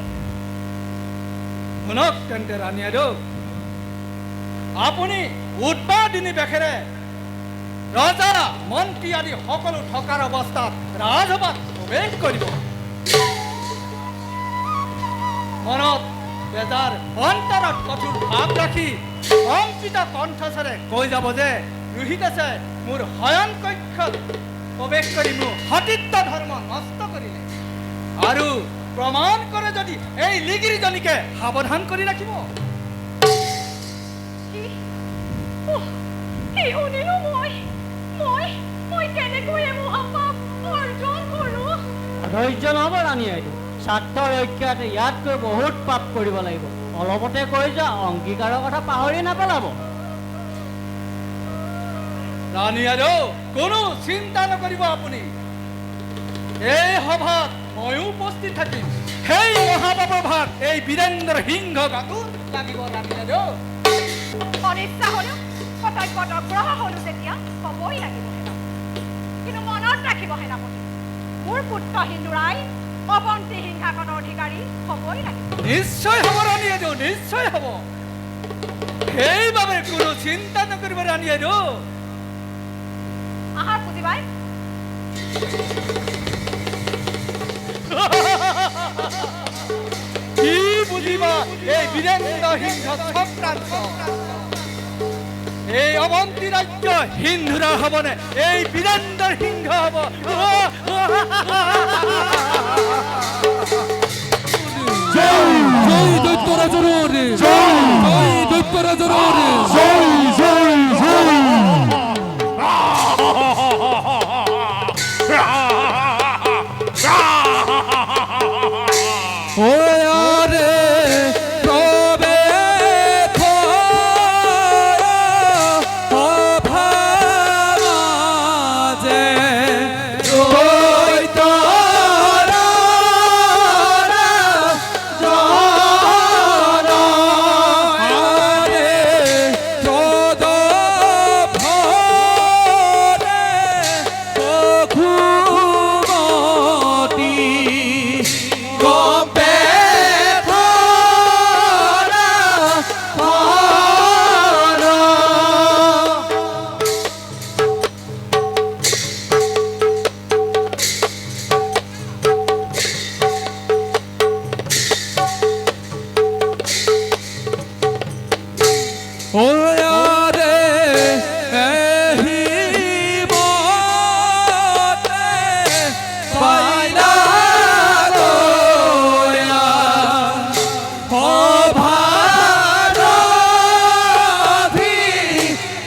শুনক তেন্তে ৰাণী আইদেউ, আপুনি উৎপাদিনী বেশেৰে ৰজা মন্ত্ৰী আদি সকলো থকাৰ অৱস্থাত ৰাজসভাত প্ৰৱেশ কৰিব। মনত বেজাৰ, অন্তৰত কঠোৰ ভাৱ ৰাখি কম্পিত কণ্ঠস্বৰে কৈ যাব যে ৰোহিতাছে মোৰ শয়ন কক্ষত প্ৰৱেশ কৰি মোৰ সতীত্ব ধৰ্ম নষ্ট কৰিলে, আৰু প্ৰমাণ কৰে যদি এই লিগিৰিজনীকে সাৱধান কৰি ৰাখিব। কি শুনিলো মই কেনেকৈ এই মহাপাপ অৰ্জন কৰোঁ? ধৈৰ্য নহ'ব ৰাণী আইদেউ। স্বাৰ্থ ৰক্ষাত ইয়াতকৈ বহুত পাপ কৰিব লাগিব। অলপতে কৈ যোৱা অংগীকাৰৰ কথা পাহৰি নাপেলাব। ৰাণী আইদেউ, কোনো চিন্তা নকৰিব আপুনি। এই সভাত ময়ো উপস্থিত থাকিম। সেই মহাপাপৰ ভাত এই বীৰেন্দ্ৰ সিংহ গাতো লাগিব ৰাণী আইদেউ। অনিচ্ছা হ'লেও কৰ্তব্যত অগ্ৰহ হ'লো যেতিয়া হ'বই লাগিব সেনাপতি। কিন্তু মনত ৰাখিব সেনাপতি, মোৰ পুত্ৰ হিন্দুৰাই অৱন্তী সিংহাসনৰ অধিকাৰী হ'বই লাগিব। নিশ্চয় হ'ব ৰাণী আইদেউ, নিশ্চয় হ'ব। সেইবাবে কোনো চিন্তা নকৰিব ৰাণী আইদেউ। আহাৰ পুঁজিবাই। কি বুজিবা এই বীৰেন্দ্ৰ সিংহ চক্ৰান্ত? এই অৱন্তী ৰাজ্য হিন্দুৰা হ'বনে এই বীৰেন্দ্ৰ সিংহ হ'ব? জয় দৈত্যরাজের জয় দৈত্যরাজের জয় জয় জয় ও ওয়ারে এহি মতে পাইলা দয়া অভারভি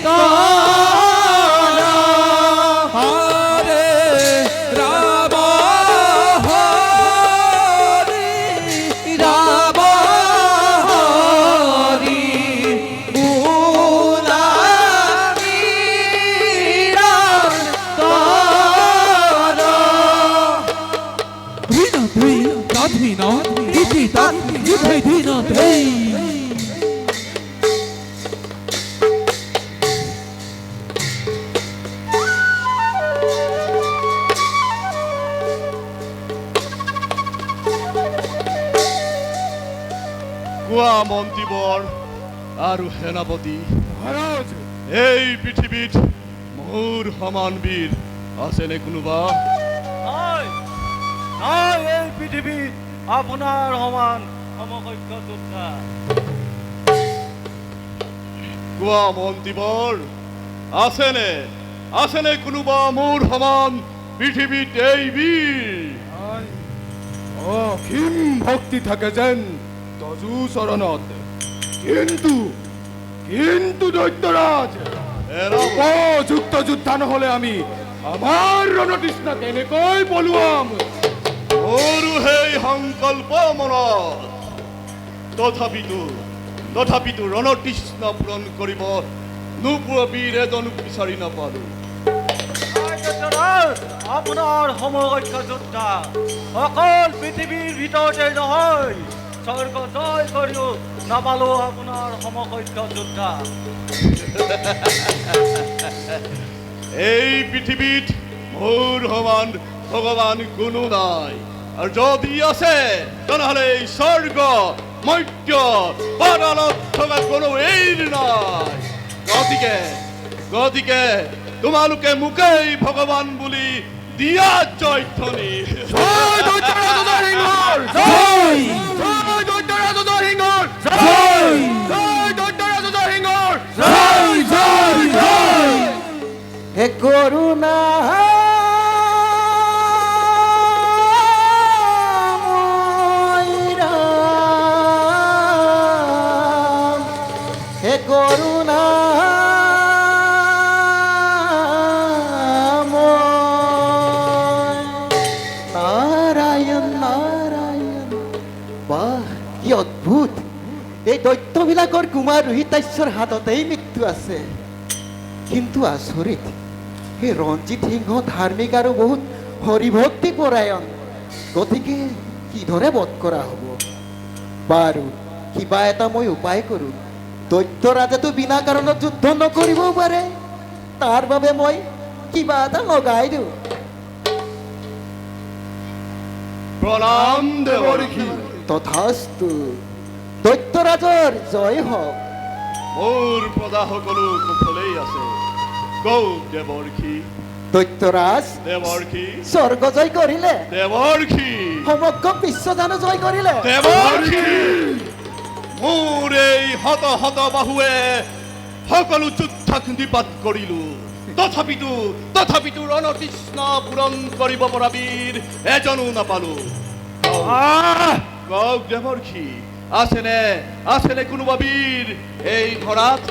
তরা হরে রাম হরি রাম হরি কোৱা মন্ত্ৰীবৰ আৰু সেনাপতি মহাৰাজ এই পৃথিৱীত মোৰ সমান বীৰ আছেনে কোনোবা? নাই নাই এই পৃথিৱীত আপোনাৰ সমান সমকক্ষ যোদ্ধা। কোৱা মন্ত্ৰীবৰ আছেনে কোনোবা মোৰ সমান পৃথিৱীত এই বীৰ? অসীম ভক্তি থাকে যেন তজু চৰণত, কিন্তু দৈত্যৰাজ উপযুক্ত যোদ্ধা নহলে আমি আমাৰ ৰণতৃষ্ণা কেনেকৈ পলুৱাম? মোৰো সেই সংকল্প মনত, তথাপিতো ৰণতৃষ্ণা পূৰণ কৰিব নোপোৱা বীৰ এজনো বিচাৰি নাপালো। আপোনাৰ সমকক্ষ যোদ্ধা অকল পৃথিৱীৰ ভিতৰতে নহয়, স্বৰ্গ জয় কৰিও নাপালো আপোনাৰ সমকক্ষ যোদ্ধা। এই পৃথিৱীত মোৰ সমান ভগৱান কোনো নাই, আৰু যদি আছে তেনেহ'লে এই স্বৰ্গ মৰ্ত্য পাতালত থকা কোনো এইৰ নাই। গতিকে তোমালোকে মোকেই ভগৱান বুলি দিয়া জয়ধ্বনি। জয় দৈত্যৰাজ সিংহৰ জয়! জয় দৈত্যৰাজ সিংহৰ জয়! জয় দৈত্যৰাজ সিংহৰ জয়! জয়! জয়! হে কৰুণা হে কৰুণা নাৰায়ণ নাৰায়ণ। বাহ কি অদ্ভুত! এই দৈত্যবিলাকৰ কুমাৰ ৰোহিতাস্যৰ হাততেই মৃত্যু আছে, কিন্তু আচৰিত সেই ৰঞ্জিত সিংহ ধাৰ্মিক আৰু বহুত হৰিভক্তি পৰায়ণ, গতিকে কিদৰে বধ কৰা হ'ব? বাৰু কিবা এটা মই উপায় কৰোঁ। দৈত্যৰাজেতো বিনা কাৰণত যুদ্ধ নকৰিবও পাৰে, তাৰ বাবে মই কিবা এটা লগাই দিওঁ। প্ৰণাম দেৱৰ্ষি। তথাস্তু, দৈত্যৰাজৰ জয় হওক। মোৰ প্ৰজাসকলো কুশলেই আছে। কওঁ দেৱৰ্ষি। দৈত্যৰাজ দেৱৰ্ষি স্বৰ্গ জয় কৰিলে, দেৱৰ্ষি সমগ্ৰ বিশ্ব জানো জয় কৰিলে? দেৱৰ্ষি মোৰ এই শত বাহুৱে সকলো যুদ্ধক নিপাত কৰিলো, তথাপিতো ৰণতৃষ্ণা পূৰণ কৰিব পৰা বীৰ এজনো নাপালো। কওক দেৱৰ্ষি, আছেনে কোনোবা বীৰ এই ধৰাত?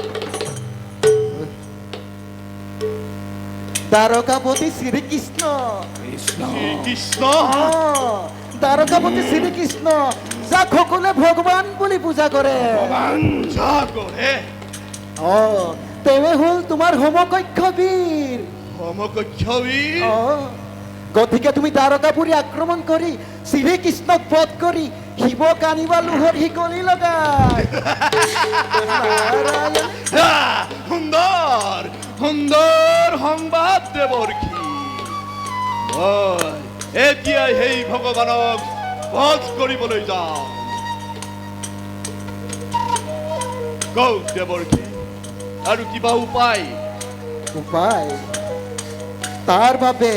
দ্বাৰকাপতি শ্ৰীকৃষ্ণ। শ্ৰীকৃষ্ণ দ্বাৰকাপতি শ্ৰীকৃষ্ণ, যাক সকলোৱে ভগৱান বুলি পূজা কৰে। তেৱে হ'ল তোমাৰ সমকক্ষ বীৰ। সমকক্ষ বীৰ? গতিকে তুমি দ্বাৰকাপুৰী আক্ৰমণ কৰি শ্ৰীকৃষ্ণক বধ কৰি শিৱক আনিবা লোহৰ শিকলি লগাই। সুন্দৰ সংবাদ দেৱৰ্ষি। মই এতিয়াই সেই ভগৱানক বধ কৰিবলৈ যাওঁ। কওক দেৱৰ্ষি, আৰু কিবা উপায়? তাৰ বাবে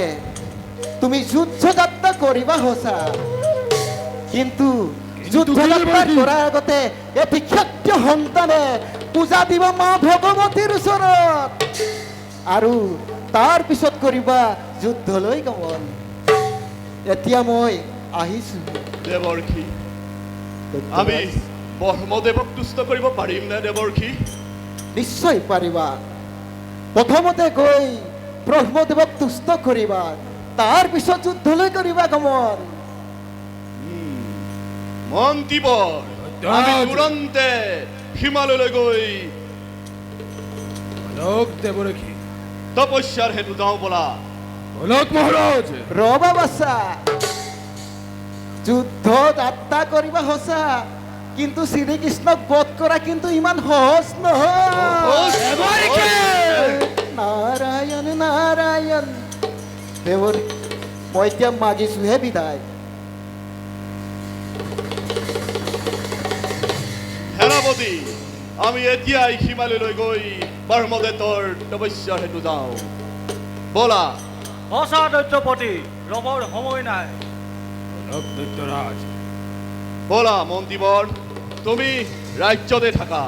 তুমি যুদ্ধ যাত্ৰা কৰিবা সঁচা, কিন্তু যুদ্ধ যাত্ৰা কৰাৰ আগতে এটি ক্ষত্ৰিয় সন্তানে পূজা দিব মা ভগৱতীৰ ওচৰত আৰু তাৰ পিছত কৰিবা যুদ্ধলৈ গমন এতিয়া মই আহিছো দেৱৰ্ষি আমি ব্ৰহ্মদেৱক তুষ্ট কৰিব পাৰিম নে দেৱৰ্ষি নিশ্চয় পাৰিবা প্ৰথমতে গৈ ব্ৰহ্মদেৱক তুষ্ট কৰিবা তাৰ পিছত যুদ্ধলৈ কৰিবা গমন মন্ত্ৰীবৰ আমি তুৰন্তে হিমালয়লৈ গৈ দেৱৰক্ষী তপস্যাৰ হেতু যাওঁ বলা বলক মহাৰাজ ৰবা বাছা যুদ্ধ যাত্ৰা কৰিবা সঁচা কিন্তু শ্ৰীকৃষ্ণক বধ কৰা কিন্তু ইমান সহজ নহয় নাৰায়ণ নাৰায়ণ দেৱৰ মই এতিয়া মাগিছোহে বিদায় সেনাপতি আমি এতিয়াই হিমালয়লৈ গৈ ব্ৰহ্মদেৱৰ তপস্যাৰ হেতু যাওঁ বলা সঁচা দৈত্যপতি ৰবৰ সময় নাই দৈত্যৰাজ বলা মন্ত্ৰীবৰ তুমি ৰাজ্যতে থাকা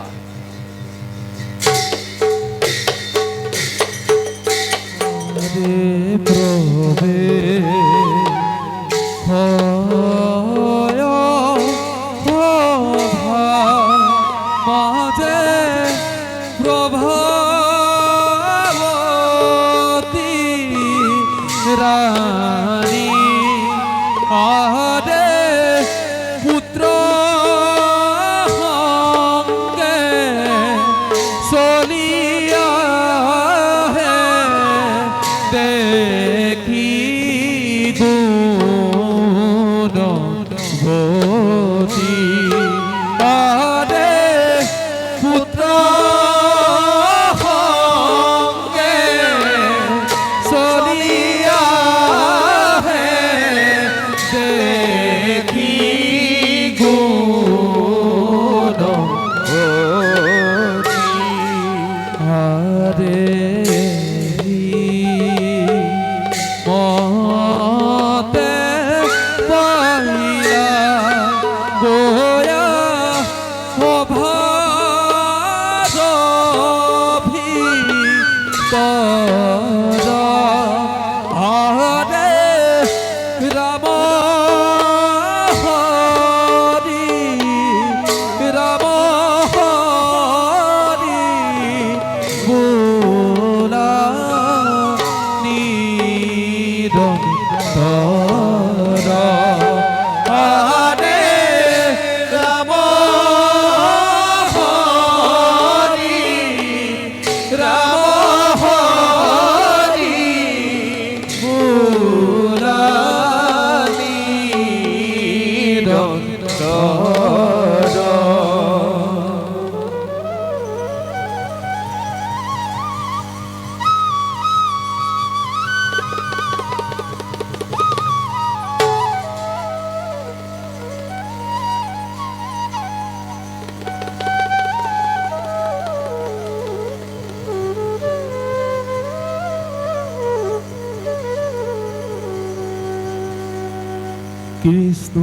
কৃষ্ণ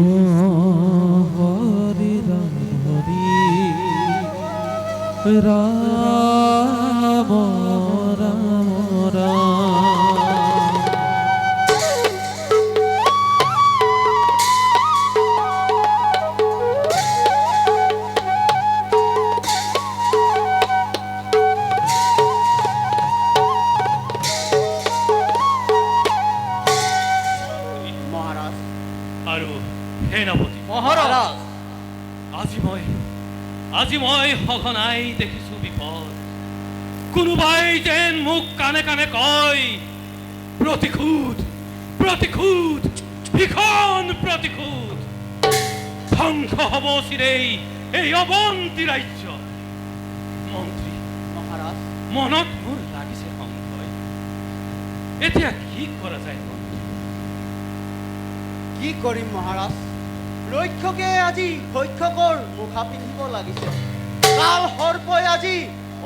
হৰি ৰাম হৰি ৰাম ৰাম ৰাম আৰু সেনাপতি মহাৰাজ আজি মই সঘনাই দেখিছো বিপদ কোনোবাই যেন মোক কাণে কাণে কয় প্ৰতিশোধ প্ৰতিশোধ ভীষণ প্ৰতিশোধ ধ্বংস হ'ব চিৰেই এই অৱন্তী ৰাজ্য মন্ত্ৰী মহাৰাজ মনত মোৰ লাগিছে সংশয় এতিয়া কি কৰা যায় কি কৰিম মহাৰাজ ৰক্ষকে আজি ভক্ষকৰ মুখা পিন্ধিব লাগিছে কাল সৰ্পই আজি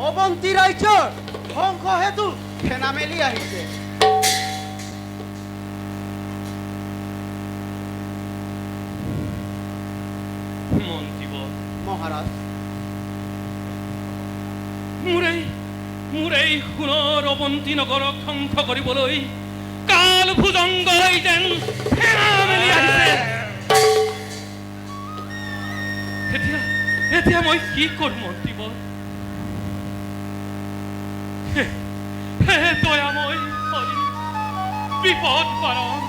অৱন্তী ৰাজ্যৰ ধ্বংস হেতু সেনা মেলি আহিছে মন্ত্ৰীবৰ মহাৰাজ মোৰ এই সোণৰ অৱন্তী নগৰক ধ্বংস কৰিবলৈ কাল ভুজংগ হৈ যেন ফেৰা মেলি আহিছে। এতিয়া মই কি কৰোঁ মন্ত্ৰীবৰ? হে দয়াময় হৰি, বিপদ পাৰণ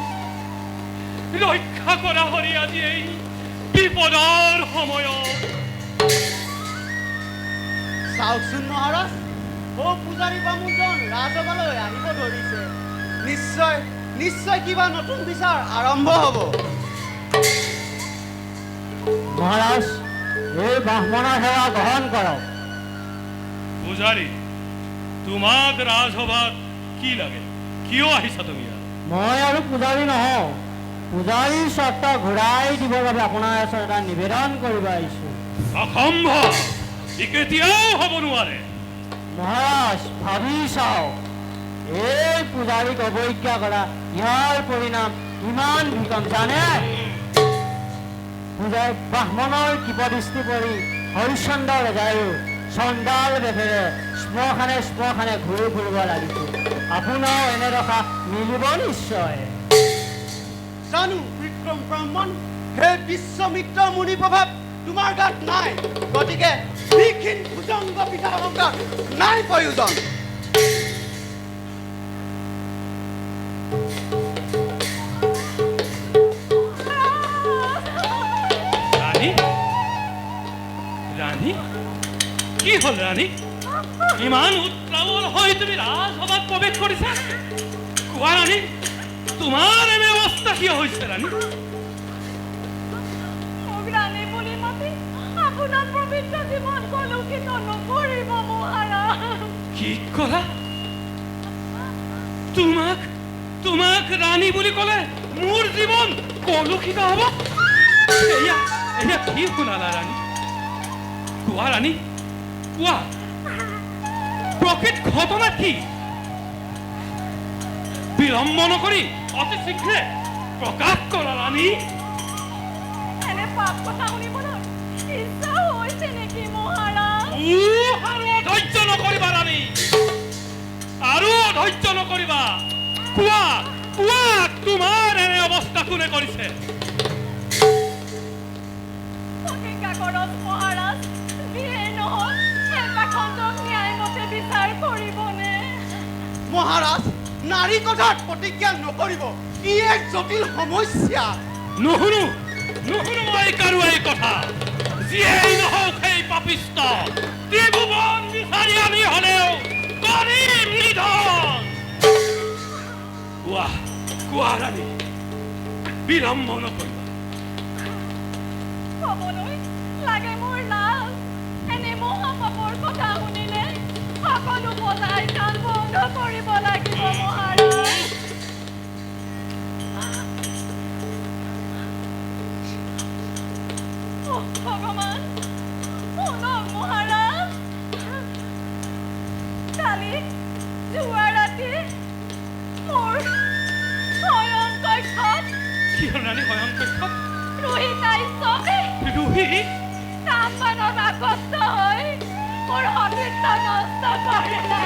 ৰক্ষা কৰা হৰি আজি এই বিপদৰ সময়ত। চাওকচোন মহাৰাজ, পূজাৰী বামুণজন ৰাজসভালৈ আহিব ধৰিছে। নিশ্চয় কিবা নতুন বিচাৰ আৰম্ভ হ'ব। মহাৰাজ, এই ব্ৰাহ্মণৰ সেৱা গ্ৰহণ কৰক। পূজাৰী, তোমাক ৰাজসভাত কি লাগে? কিয় আহিছা তুমি? মই আৰু পূজাৰী নহওঁ, পূজাৰীৰ চৰ্ত ঘূৰাই দিবৰ বাবে আপোনাৰ ওচৰত এটা নিবেদন কৰিব আহিছোঁ। অসম্ভৱ, ই কেতিয়াও হ'ব নোৱাৰে। মহাৰাজ, ভাবি চাওক, এই পূজাৰীক অৱজ্ঞা কৰা ইয়াৰ পৰিণাম ইমান ভীষণ জানে? পূজাৰী ব্ৰাহ্মণৰ কৃপদৃষ্টি পৰি হৰিশ্চন্দ্ৰ ৰজায়ো চণ্ডাল বেঠেৰে শ্মশানে ঘূৰি ফুৰিব লাগিছিল। আপোনাৰ এনে দশা মিলিব নিশ্চয়। জানো বিক্ৰম ব্ৰাহ্মণ, সেই বিশ্বমিত্ৰ মুনি প্ৰভাৱ তোমাৰ গাত নাই, গতিকে বিঘিন ভুজংগ পিঠা অহংকাৰ নাই প্ৰয়োজন। ৰাণী, কি হ'ল ৰাণী? ইমান উত্ৰাৱল হৈ তুমি ৰাজসভাত প্ৰৱেশ কৰিছা? কোৱা ৰাণী, তোমাৰ এনে অৱস্থা কিয় হৈছে ৰাণী? মোক ৰাণী বুলি মাতি আপোনাৰ পবিত্ৰ জীৱন কলুষিত নকৰিব মহাৰাজ। কি ক'লা? তোমাক ৰাণী বুলি ক'লে মোৰ জীৱন কলুষিত হ'ব? এয়া কি শুনালা ৰাণী? কোৱা ৰাণী, কোৱা, প্ৰকৃত ঘটনা কি? বিলম্ব নকৰি অতি শীঘ্ৰে প্ৰকাশ কৰা ৰাণী। এনে পাপ কথা শুনিবলৈ ইচ্ছা হৈছে নেকি মহাৰাজ? আৰু অধৈৰ্য নকৰিবা ৰাণী, আৰু অধৈৰ্য নকৰিবা। কোৱা, তোমাৰ এনে অৱস্থা কোনে কৰিছে? মহাৰাজ, যিয়ে নহওক এটা খণ্ডক ন্যায়মতে বিচাৰ কৰিবনে? মহাৰাজ, নাৰী কথাত প্ৰতিজ্ঞা নকৰিব, ই এক জটিল সমস্যা। নুশুনো মই কাৰো এই কথা। যিয়েই নহওক সেই পাপিষ্ট ত্ৰিভুৱন বিচাৰি আনি হলেও কৰিম নিধন। কোৱা ৰাণী, বিলম্ব নকৰিবা। ক'বলৈ লাগে মোৰ লাজ। এনে মহাপাপৰ কথা শুনিলে সকলো বজাই কাণ বন্ধ কৰিব লাগিব মহাৰাজ। ভগৱান, শুনক মহাৰাজ, কালি যোৱা ৰাতি মোৰ শয়ন কক্ষত কি হ'ল ৰাণী? শয়ন কক্ষত ৰোহিত কামবানত আগস্ত হৈ মোৰ সতীত্ব নষ্ট কৰিলে।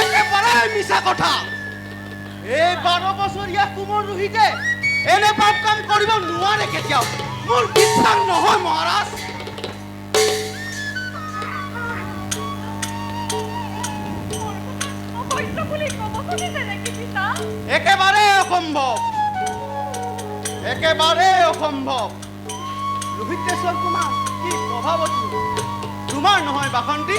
একেবাৰে মিছা কথা। এই 12 বছৰীয়া কোমৰ ৰোহিতে এনে পাপ কাম কৰিব নোৱাৰে কেতিয়াও। মোৰ বিশ্বাস নহয় মহাৰাজ। অবৈধ বুলি ক'ব খুজিছে নেকি পিতা? একেবাৰে অসম্ভৱ, একেবাৰে অসম্ভৱ। ৰোহিতেশ্বৰ কুমাৰ কি প্ৰভাৱতী, তোমাৰ নহয় বাসন্তী?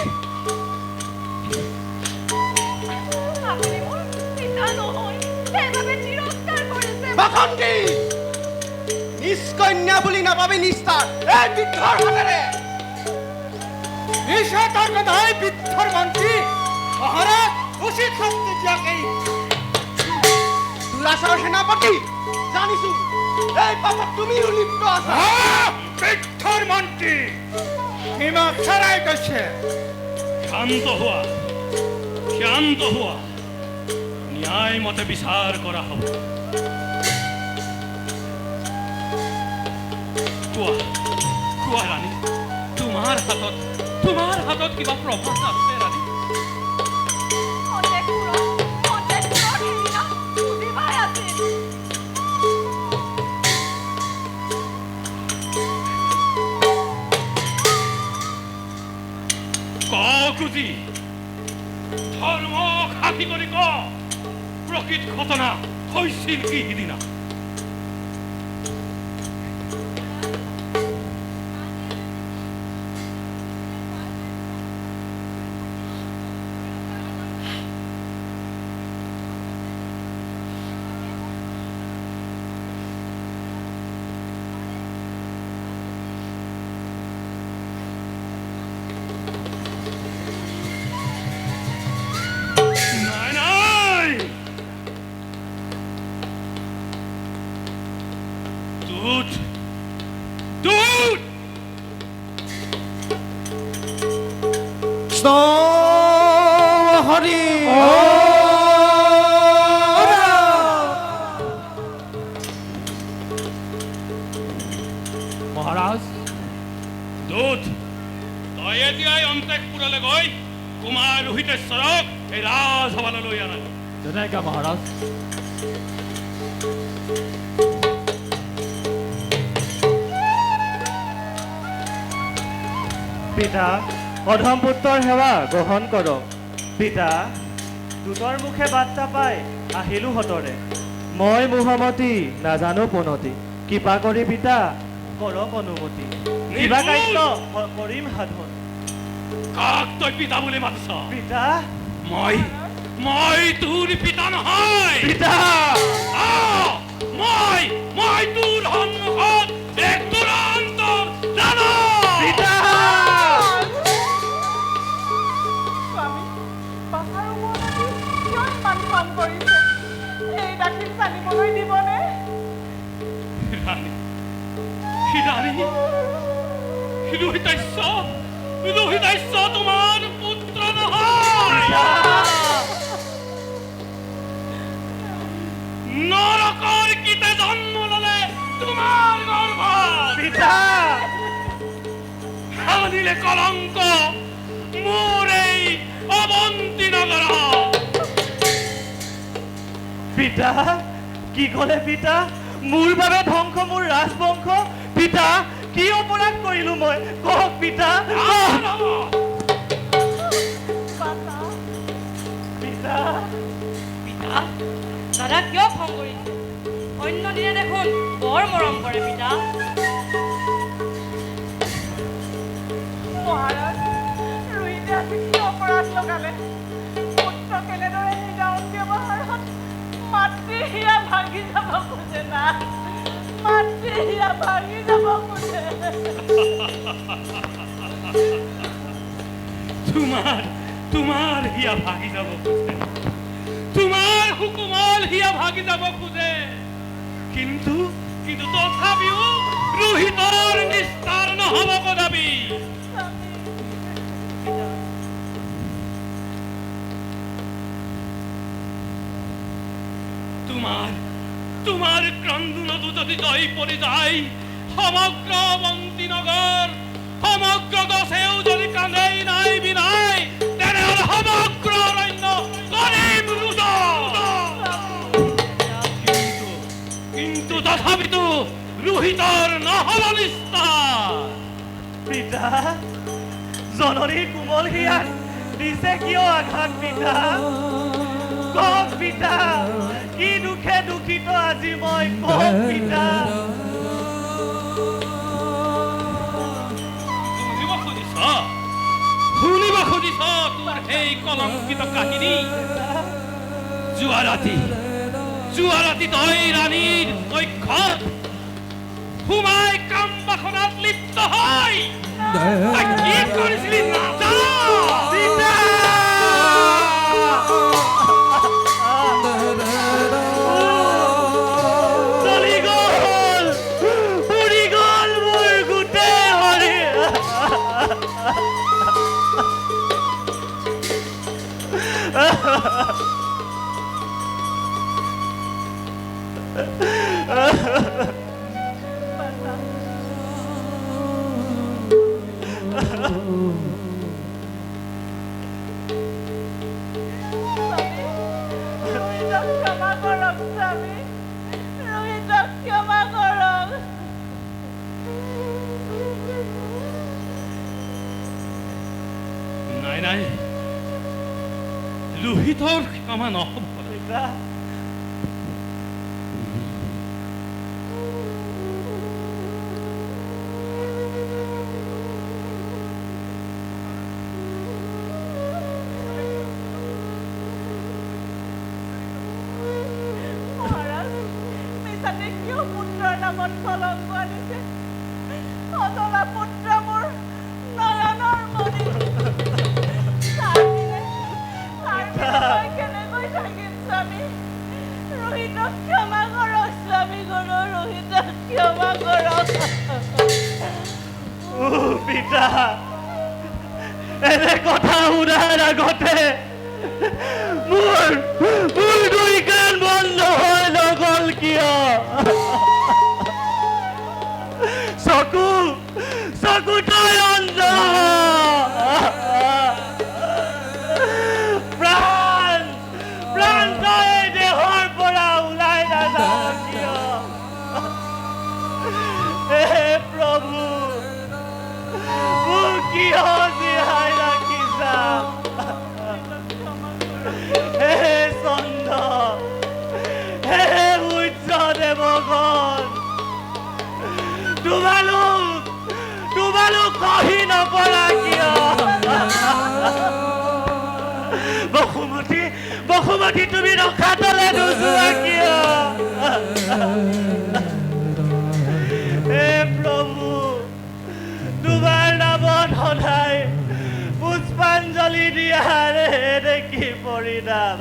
আপুনি মোৰ পিতা নহয়, সেইবাবে তিৰস্কাৰ কৰিছে। বাসন্তী, নিষ্কন্যা বুলি নাপাবি নিষ্ঠাৰ এই বৃদ্ধৰ হাতেৰে। নিষেধৰ নাই বৃদ্ধৰ মন্ত্ৰী, মহাৰাজ উচিত শাস্তি দিয়াকেই। দুৰাচাৰ সেনাপতি, জানিছো এই পাপত তুমিও লিপ্ত আছা। বৃদ্ধৰ মন্ত্ৰী সীমা চেৰাই গৈছে। শান্ত হোৱা, ন্যায় মতে বিচাৰ কৰা হ'ব। কোৱা ৰাণী, তোমাৰ হাতত তোমাৰ হাতত কিবা প্ৰভাৱ আছে ৰাণী? কুজি ধৰ্ম সাক্ষী কৰি ক প্ৰকৃত ঘটনা হৈছিল কি সিদিনা? মহাৰাজ দূত তই এতিয়াই অন্তঃপুৰলৈ গৈ কুমাৰ ৰোহিতেশ্বৰক এই ৰাজসভালৈ লৈ আনা। তেনেকা মহাৰাজ। পিতা অধম পুত্ৰৰ সেৱা গ্ৰহণ কৰক। পিতা দূতৰ মুখে বাৰ্তা পাই আহিলো হতৰে, মই মোহমতী নাজানো পনতি, কৃপা কৰি পিতা কৰক অনুমতি, কিবা কাৰ্য কৰিম সাধন। কাক তই পিতা বুলি মাতিছ? পিতা মই তোৰ পিতা নহয়। পিতা মই তোৰ সন্মুখত এক দুৰন্ত দানৱ। পিতা ৰোহিতাশ্য তোমাৰ পুত্ৰ নহয়। নৰকৰ কীটে জন্ম ললে তোমাৰ গৰ্ভত। পিতা আনিলে কলংক মোৰ এই অৱন্তী নগৰত। পিতা কি ক'লে পিতা? মোৰ বাবে ধ্বংস মোৰ ৰাজবংশ? পিতা কি অপৰাধ কৰিলো মই, কওক পিতা। পিতা পিতা দাদা কিয় খং কৰিছে? অন্য দিনে দেখোন বৰ মৰম কৰে পিতা। মহাৰাজ ৰোহিতে আজি কি অপৰাধ লগালে? পুত্ৰ কেনেদৰে সেই গাঁৱত ব্যৱহাৰত মাতৃ হিয়া ভাঙি যাব খোজে না, মাতৃ হিয়া ভাঙি যাব খোজে। তোমাৰ হিয়া ভাগি যাব খোজে, তোমাৰ সুকুমাল হিয়া ভাগি যাব খোজে, কিন্তু তথাপিও ৰোহিতৰ নিস্তাৰ নহব কদাপি। তোমাৰ ক্ৰন্দনত যদি জয় পৰি যায় সমগ্ৰ অৱন্তী নগৰ, সমগ্ৰ গছেও যদি কান্দেই নাই বিনাই, তেনেহলে সমগ্ৰ অৰণ্য কৰিম ৰুদন। কিন্তু তথাপিতো ৰোহিতৰ নহব নিস্তাৰ। পিতা জননীৰ কোমল হিয়াক দিছে কিয় আঘাত? পিতা কওক পিতা, কি দুখে দুখিত আজি মই, কওক পিতা। শুনিব খুজিছ তোৰ সেই কলংকিত কাহিনী? যোৱা ৰাতি তই ৰাণীৰ কক্ষত সোমাই কাম বাসনাত লিপ্ত হয় তই কি কৰিছিলি নাজান? চলি গ'ল, উৰি গ'ল মোৰ গোটেই হৰি। ৰোহিতক ক্ষমা কৰক স্বামী, ৰোহিতক ক্ষমা কৰক। নাই নাই, ৰোহিতৰ ক্ষমা নহ'ব। মহাৰাজ, মিছাতে কিয় পুত্ৰৰ নামত কলংক আনিছে? অজনা পুত্ৰ মোৰ নয়নৰ মণি। মই কেনেকৈ থাকিম স্বামী? ৰোহিতক ক্ষমা কৰক স্বামী গুৰু, ৰোহিতক ক্ষমা কৰক। পিতা, এনে কথা শুনাৰ আগতে মোৰ দুই কাণ বন্ধ হৈ নগ'ল কিয়? চকু তই অন্ধ, প্ৰাণ তই দেহৰ পৰা ওলাই নাযাৱ কিয়? হে প্ৰভু, মোক কিয় জীয়াই ৰাখিছা? হে চন্দ্ৰ, হে সূৰ্য দেৱগণ, তোমালোক কহি নপৰা কিয়? বসুমতী তুমি ৰখা তলে নোযোৱা কিয়? হে প্ৰভু, তোমাৰ নামত সদায় পুষ্পাঞ্জলি দিয়াৰে দেখি পৰিণাম।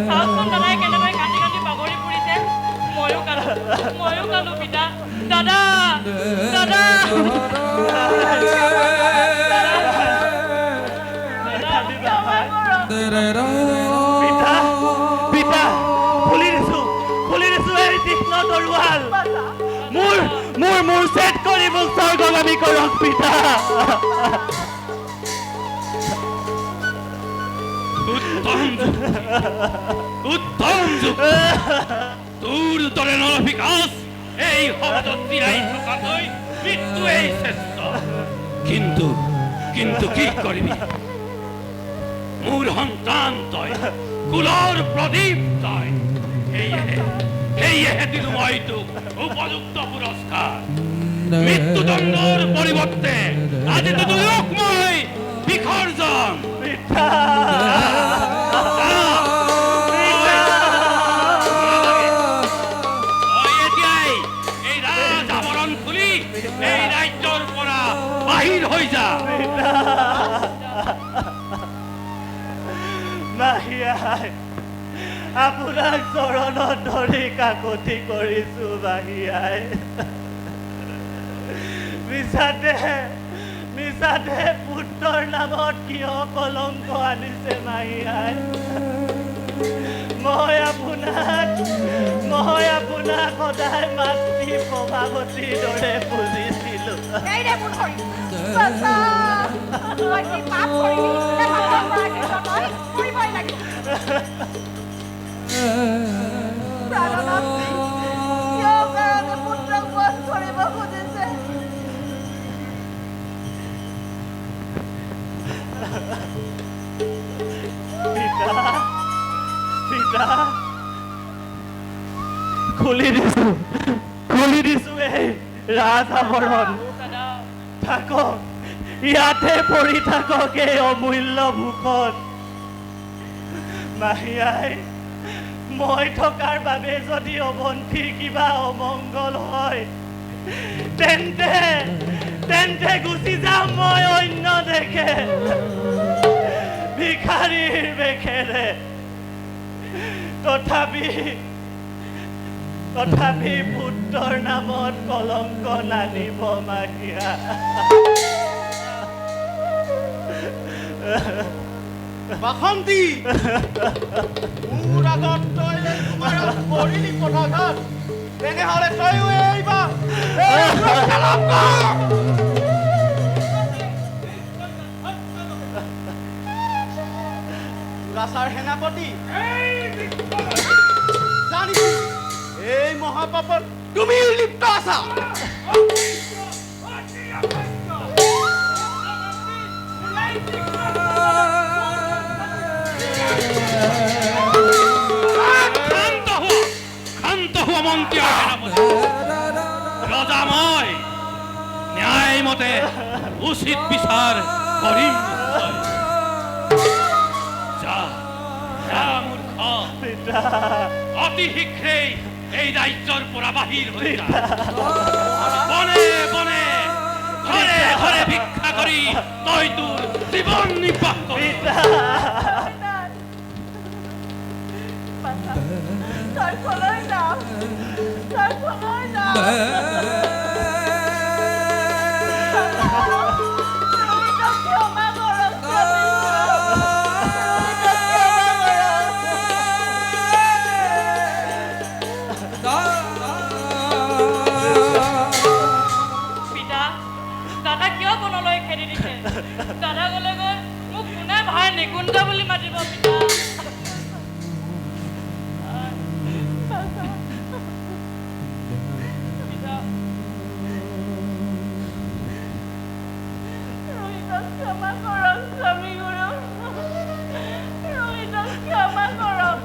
চাওকচোন দাদাই কেনেকৈ কান্দি কান্দি বাগৰি পৰিছে। ময়ো কান্দো পিতা। দাদা, দাদা, পিতা, খুলি দিছো এই তীক্ষ্ণ তৰোৱাল। মোৰ চেট কৰি মোক স্বৰ্গগামী কৰক পিতা। উত্তম তোৰ দৰে নৰভিকাছ এই সমাজত জীয়াই থকাকৈ মৃত্যুৱেই শ্ৰেষ্ঠ। কিন্তু কি কৰিবি? মোৰ সন্তান তই, কুলৰ প্ৰদীপ তই। সেয়েহে দিলো মই তোক উপযুক্ত পুৰস্কাৰ। মৃত্যুদণ্ডৰ পৰিৱৰ্তে আজি তোক মই বিসৰ্জন। এতিয়াই এই ৰাজ আৱৰণ খুলি এই ৰাজ্যৰ পৰা বাহিৰ হৈ যা। মাহীয়াই, আপোনাক চৰণত ধৰি কাকতি কৰিছো মাহীয়াই। মিছাতে পুত্ৰৰ নামত কিয় কলংক আনিছে মাহীয়াই? মই আপোনাক সদায় মাতৃ প্ৰভাৱতীৰ দৰে পুজিছিলো। পুত্ৰক বধ কৰিব খুজিছে? পিতা, খুলি দিছো এই ৰাজ আৱৰণ। থাকক, ইয়াতে পৰি থাকক এই অমূল্য ভূষণ। মাহীয়াই, মই থকাৰ বাবে যদি অৱন্তীৰ কিবা অমংগল হয়, তেন্তে গুচি যাম মই অন্য দেশে, ভিখাৰীৰ বেশেৰে। তথাপি পুত্ৰৰ নামত কলংক নানিব মাহীয়া। বাসন্তী, মোৰ আগত তই তোমাৰ কৰিলি কথাঘাত, তেনেহ'লে তয়ো এইবা অত্যাচাৰ সেনাপতি জানিছো এই মহাপাপত তুমিও লিপ্ত আছা শান্ত হোৱা মন্ত্ৰী আৰু সেনাপতি ৰজা মই ন্যায়মতে উচিত বিচাৰ কৰিম যা যা মূৰ্খ অতি শীঘ্ৰেই এই ৰাজ্যৰ পৰা বাহিৰ হৈ যা বনে বনে ঘৰে ঘৰে ভিক্ষা কৰি তই তোৰ জীৱন নিৰ্বাহ কৰি তই কলৈ যাওঁ তই কলৈ যাওঁ ক্ষমা কৰক পিতা দাদা কিয় বনলৈ খেদি দিছে দাদা গলে গৈ মোক কোনে ভাই নিকুঞ্জ বুলি মাতিব পিতা ক্ষমা কৰক স্বামী গুৰু ৰোহিতক ক্ষমা কৰক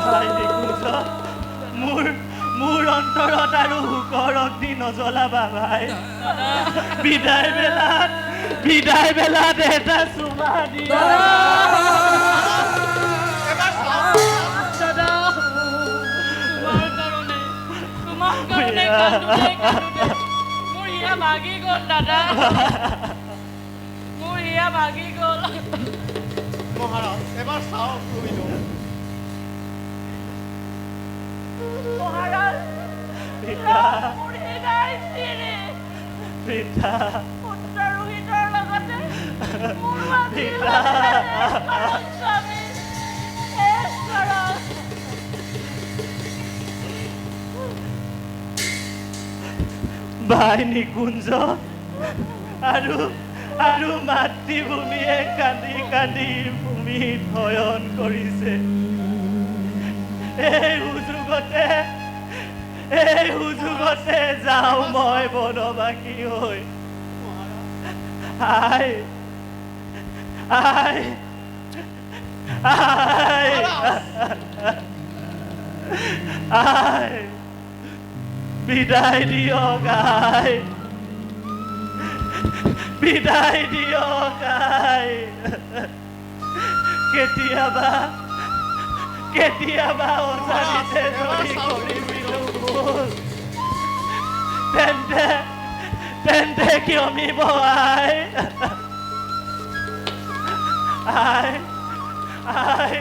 ভাই নিকুঞ্জ মোৰ অন্তৰত আৰু হুকৰ অগ্নি নজ্বলাবা ভাই বিদায় বেলাত এটা চুমা দিয়া তোমাৰ কাৰণে কান্দোতে মোৰ হিয়া ভাগি গ'ল দাদা মোৰ হিয়া ভাগি গ'ল মহাৰাজ এবাৰ চাওক মহাৰাজ মোৰ হৃদয় চিৰে পুত্ৰ ৰোহিতৰ লগতে মোৰ স্বামী শেষ কৰক ভাই নিকুঞ্জ আৰু মাতৃভূমিয়ে কান্দি কান্দি ভূমি ধয়ন কৰিছে এই সুযোগতে যাওঁ মই বনবাসী হৈ আই আই আই আই বিদায় দিয়ক আই বিদায় দিয়ক আই কেতিয়াবা অজানিতে যদি কৰিবিলো ভুল তেন্তে কিয়মিব আই আই আই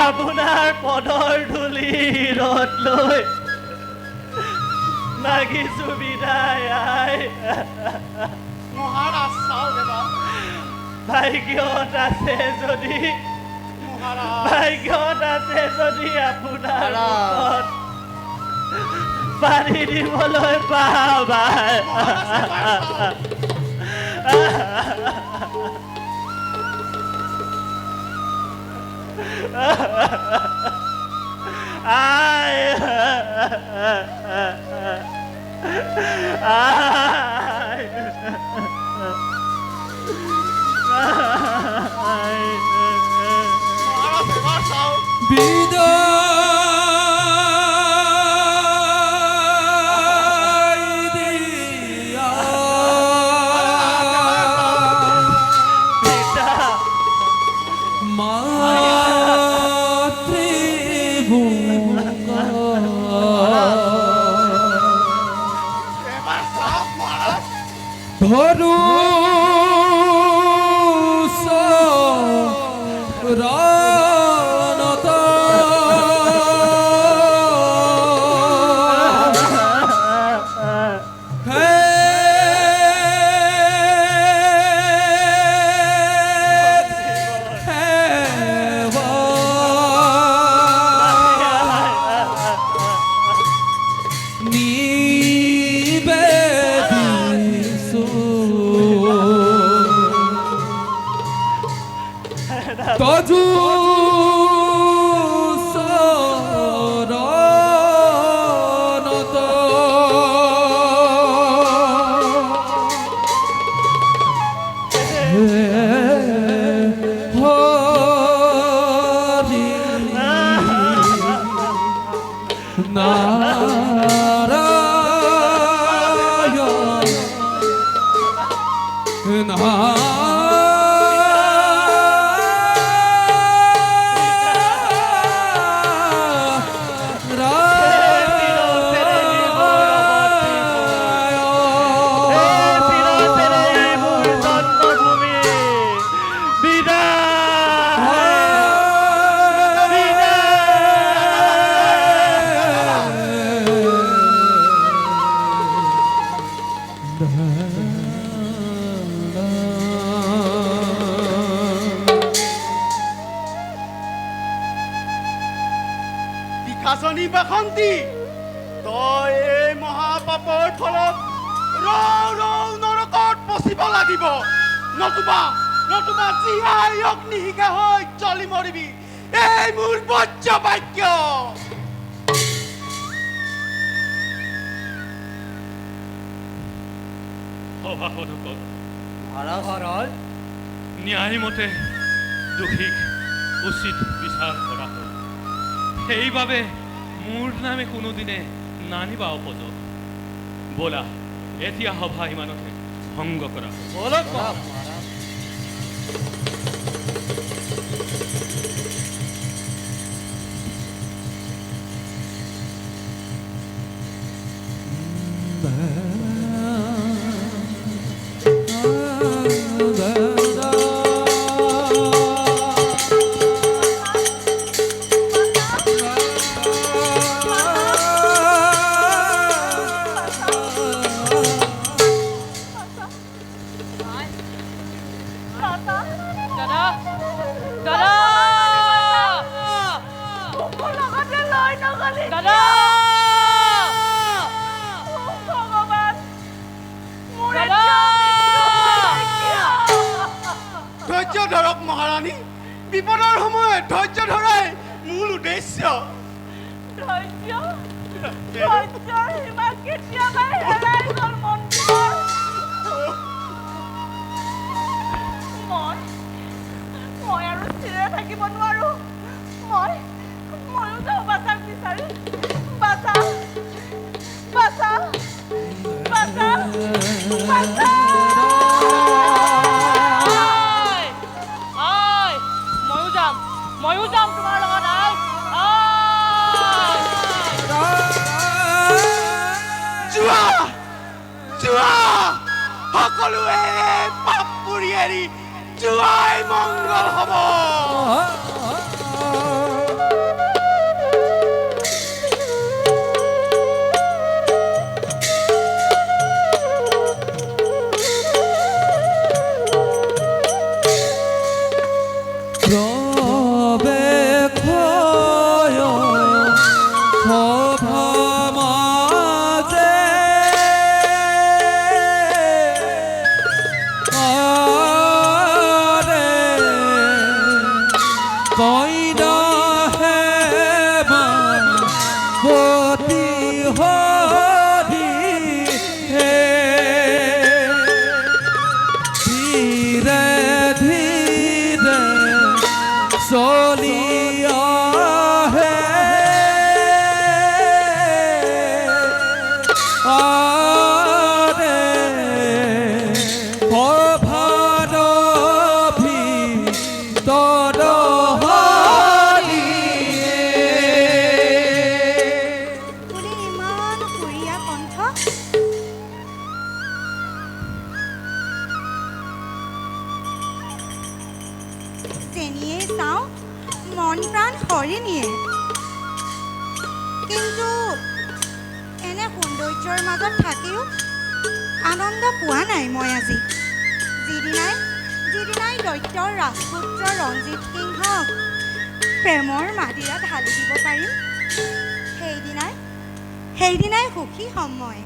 আপোনাৰ পদৰ ধূলিৰত লৈ মাগিছো বিদায় আই মহাৰাজ চাওক এবাৰ ভাগ্যত আছে যদি আপোনাৰ মুখত পানী দিবলৈ পাবা আই বিদায় দিয়া ধৰু ৰানতা তজু চৰণত হৰি বিকাশনী বাসন্তী তই এই মহাপাপৰ ফলত ৰৌ ৰৌ নৰকত পচিব লাগিব নতুবা জীয়াই অগ্নিশিখা হৈ জ্বলি মৰিবি এই মোৰ বজ্ৰ বাক্য সভাসদসকল মহাৰাজ ন্যায়মতে দোষীক উচিত বিচাৰ কৰা হ'ল সেইবাবে মোৰ নামে কোনোদিনে নানিবা অপযোগ ব'লা এতিয়া সভা ইমানতে ভংগ কৰা হ'ল ধৈৰ্য ধৰক মহাৰাণী বিপদৰ সময়ত ধৈৰ্য ধৰাই মূল উদ্দেশ্য মই আৰু স্থিৰে থাকিব নোৱাৰো ময়ো যাওঁ বাচাক বিচাৰি বাচা ময়ো যাম তোমাৰ লগত যোৱা সকলোৱে পাপ পুৰি এৰি যোৱাই মংগল হ'ব মন প্ৰাণ হৰি নিয়ে কিন্তু এনে সৌন্দৰ্যৰ মাজত থাকিও আনন্দ পোৱা নাই মই আজি যিদিনাই দৈত্যৰ ৰাজপুত্ৰ ৰঞ্জিত সিংহক প্ৰেমৰ মাদিৰা ঢালি দিব পাৰিম সেইদিনাই সুখী সময়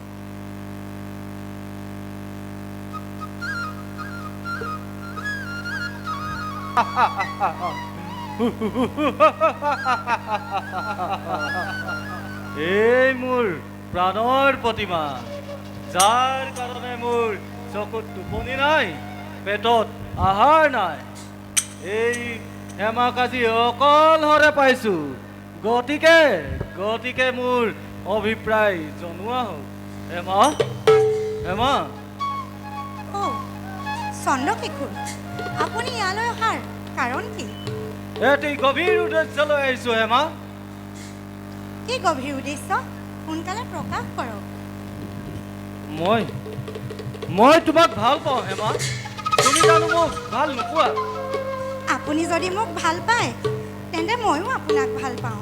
এই মোৰ প্ৰাণৰ প্ৰতিমা, যাৰ কাৰণে মোৰ চকুত টোপনি নাই, পেটত আহাৰ নাই। এই হেমাক আজি অকলহৰে পাইছো, গতিকে মোৰ অভিপ্ৰায় জনোৱা হওক। হেমা, হেমা, চন্দ্ৰশেখৰ, আপুনি ইয়ালৈ অহাৰ কাৰণ কি? এটি গভীৰ উদ্দেশ্য লৈ আহিছো। হেমা, কি গভীৰ উদ্দেশ্য? সোনকালে প্ৰকাশ কৰক। মই তোমাক ভাল পাওঁ হেমা, তুমি জানো মোক ভাল নোপোৱা? আপুনি যদি মোক ভাল পায় তেন্তে ময়ো আপোনাক ভাল পাওঁ।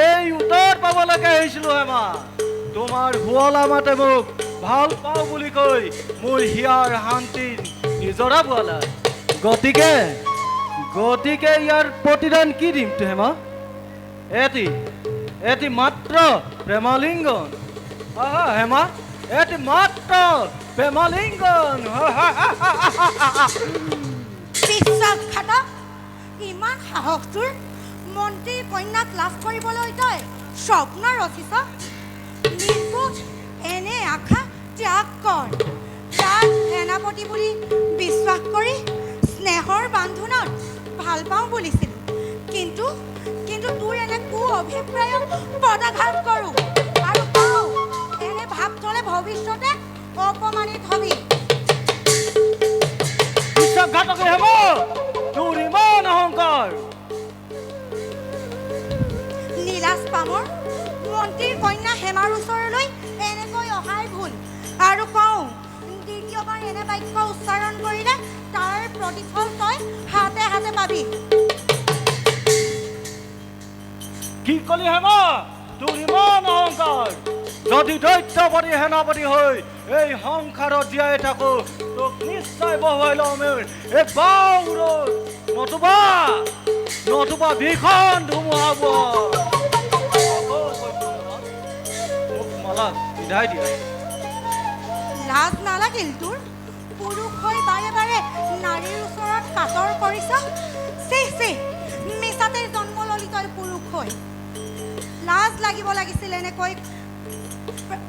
এই উত্তৰ পাবলৈকে আহিছিলো হেমা। তোমাৰ শুৱলা মাতে মোক ভাল পাওঁ বুলি কৈ মোৰ হিয়াৰ শান্তি নিজৰা বোৱালা। গতিকে ইয়াৰ প্ৰতিদান কি দিম হেমা? এটি মাত্ৰ প্ৰেমালিংগন। হেমা, এটি মাত্ৰ প্ৰেমালিংগন। বিশ্বাসঘাতক! ইমান সাহস তোৰ! মন্ত্ৰীৰ কন্যাক লাভ কৰিবলৈ তই স্বপ্ন ৰচিছ? নিৰ্বোধ এনে আশা ত্যাগ কৰ। তাক সেনাপতি বুলি বিশ্বাস কৰি স্নেহৰ বান্ধোনত ভাল পাওঁ বুলিছিলোঁ, কিন্তু তোৰ এনে কু অভিপ্ৰায়ক পদাঘাত কৰোঁ আৰু পাওঁ এনে ভাৱ থলে ভৱিষ্যতে অপমানিত হবি। বিশ্বাসঘাতক হেমা, তোৰ ইমান অহংকাৰ! নীলাজ পামৰ মন্ত্ৰীৰ কন্যা হেমাৰ ওচৰলৈ এনেকৈ অহাই ভুল, আৰু কওঁ দ্বিতীয়বাৰ এনে বাক্য উচ্চাৰণ কৰিলে তাৰ প্ৰতিফল তই হাতে হাতে পাবি। কি কলি হেমা, তোৰ ইমান অহংকাৰ? যদি দৈত্যপতি সেনাপতি হৈ এই সংসাৰত জীয়াই থাকো, তোক নিশ্চয় বহুৱাই ল'ম এই বাউৰত, নতুবা ভীষণ ধুমুহা মোক মালা বিধাই দিয়া। লাজ নালাগিল তোৰ? পুৰুষ হৈ বাৰে বাৰে নাৰীৰ ওচৰত কাতৰ কৰিছ? মিছাতে জন্ম ললি তই পুৰুষ হৈ। লাজ লাগিব লাগিছিল এনেকৈ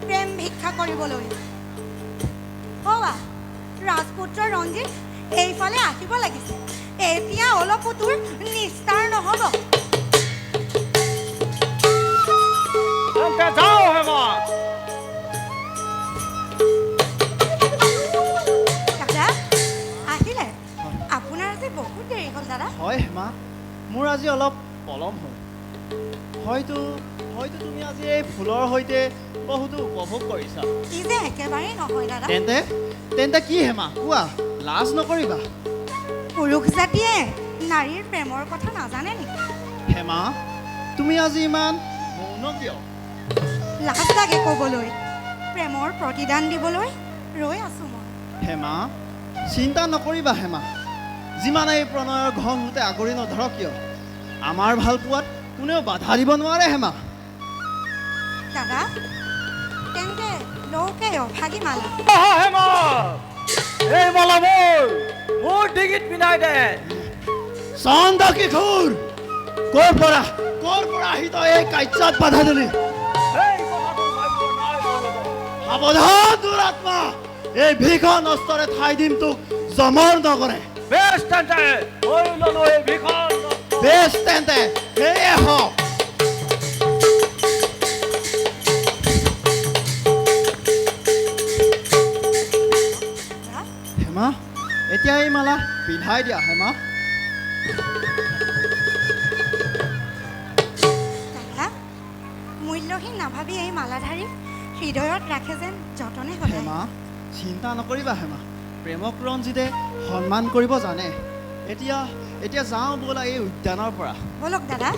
প্ৰেম ভিক্ষা কৰিবলৈ। ৰাজপুত্ৰ ৰঞ্জিত এইফালে আহিব লাগিছিল, এতিয়া অলপো তোৰ নিস্তাৰ নহ'ব। যাওঁ হেমা। দাদা আহিলে? আপোনাৰ আজি বহুত দেৰি হ'ল দাদা। হয় হেমা, মোৰ আজি অলপ পলম হ'ল। হয়তো তুমি আজি এই ফুলৰ সৈতে বহুতো উপভোগ কৰিছা। কি যে একেবাৰে নহয় দাদা। তেন্তে কি হেমা, কোৱা, লাজ নকৰিবা। পুৰুষ জাতিয়ে নাৰীৰ প্ৰেমৰ কথা নাজানে নেকি? হেমা, তুমি আজি ইমান মৌন কিয়? লাজ লাগে ক'বলৈ, প্ৰেমৰ প্ৰতিদান দিবলৈ ৰৈ আছো মই। হেমা, চিন্তা নকৰিবা হেমা, যিমান এই প্ৰণয়ৰ ঘন হোতে আগুৰি নধৰক কিয়, আমাৰ ভাল পোৱাত কোনেও বাধা দিব নোৱাৰে হেমা। দাদা তেন্তে লৌকে অভাগী মালা। হেমা, এই মালা মোৰ ডিঙিত পিন্ধাই দে। চন্দ্ৰশেখৰ, ক'ৰ পৰা আহি তই এই কাৰ্যত বাধা দিলি? সাৱধান দুৰাত্মা, এই ভীষণ অস্ত্ৰৰে ঠাই দিম তোক জমৰ নগৰে। বেছ তেন্তে মই ল'লো এই ভীষণ। বেছ তেন্তে সেয়ে হওক। হেমা, এতিয়া এই মালা পিন্ধাই দিয়া হেমা। দাদা মূল্যহীন নাভাবি এই মালাধাৰী হৃদয়ত ৰাখে যেন যতনে সদায়। হেমা, চিন্তা নকৰিবা হেমা, প্ৰেমক ৰঞ্জিতে সন্মান কৰিব জানে। এতিয়া যাওঁ ব'লা এই উদ্যানৰ পৰা। বলক দাদা।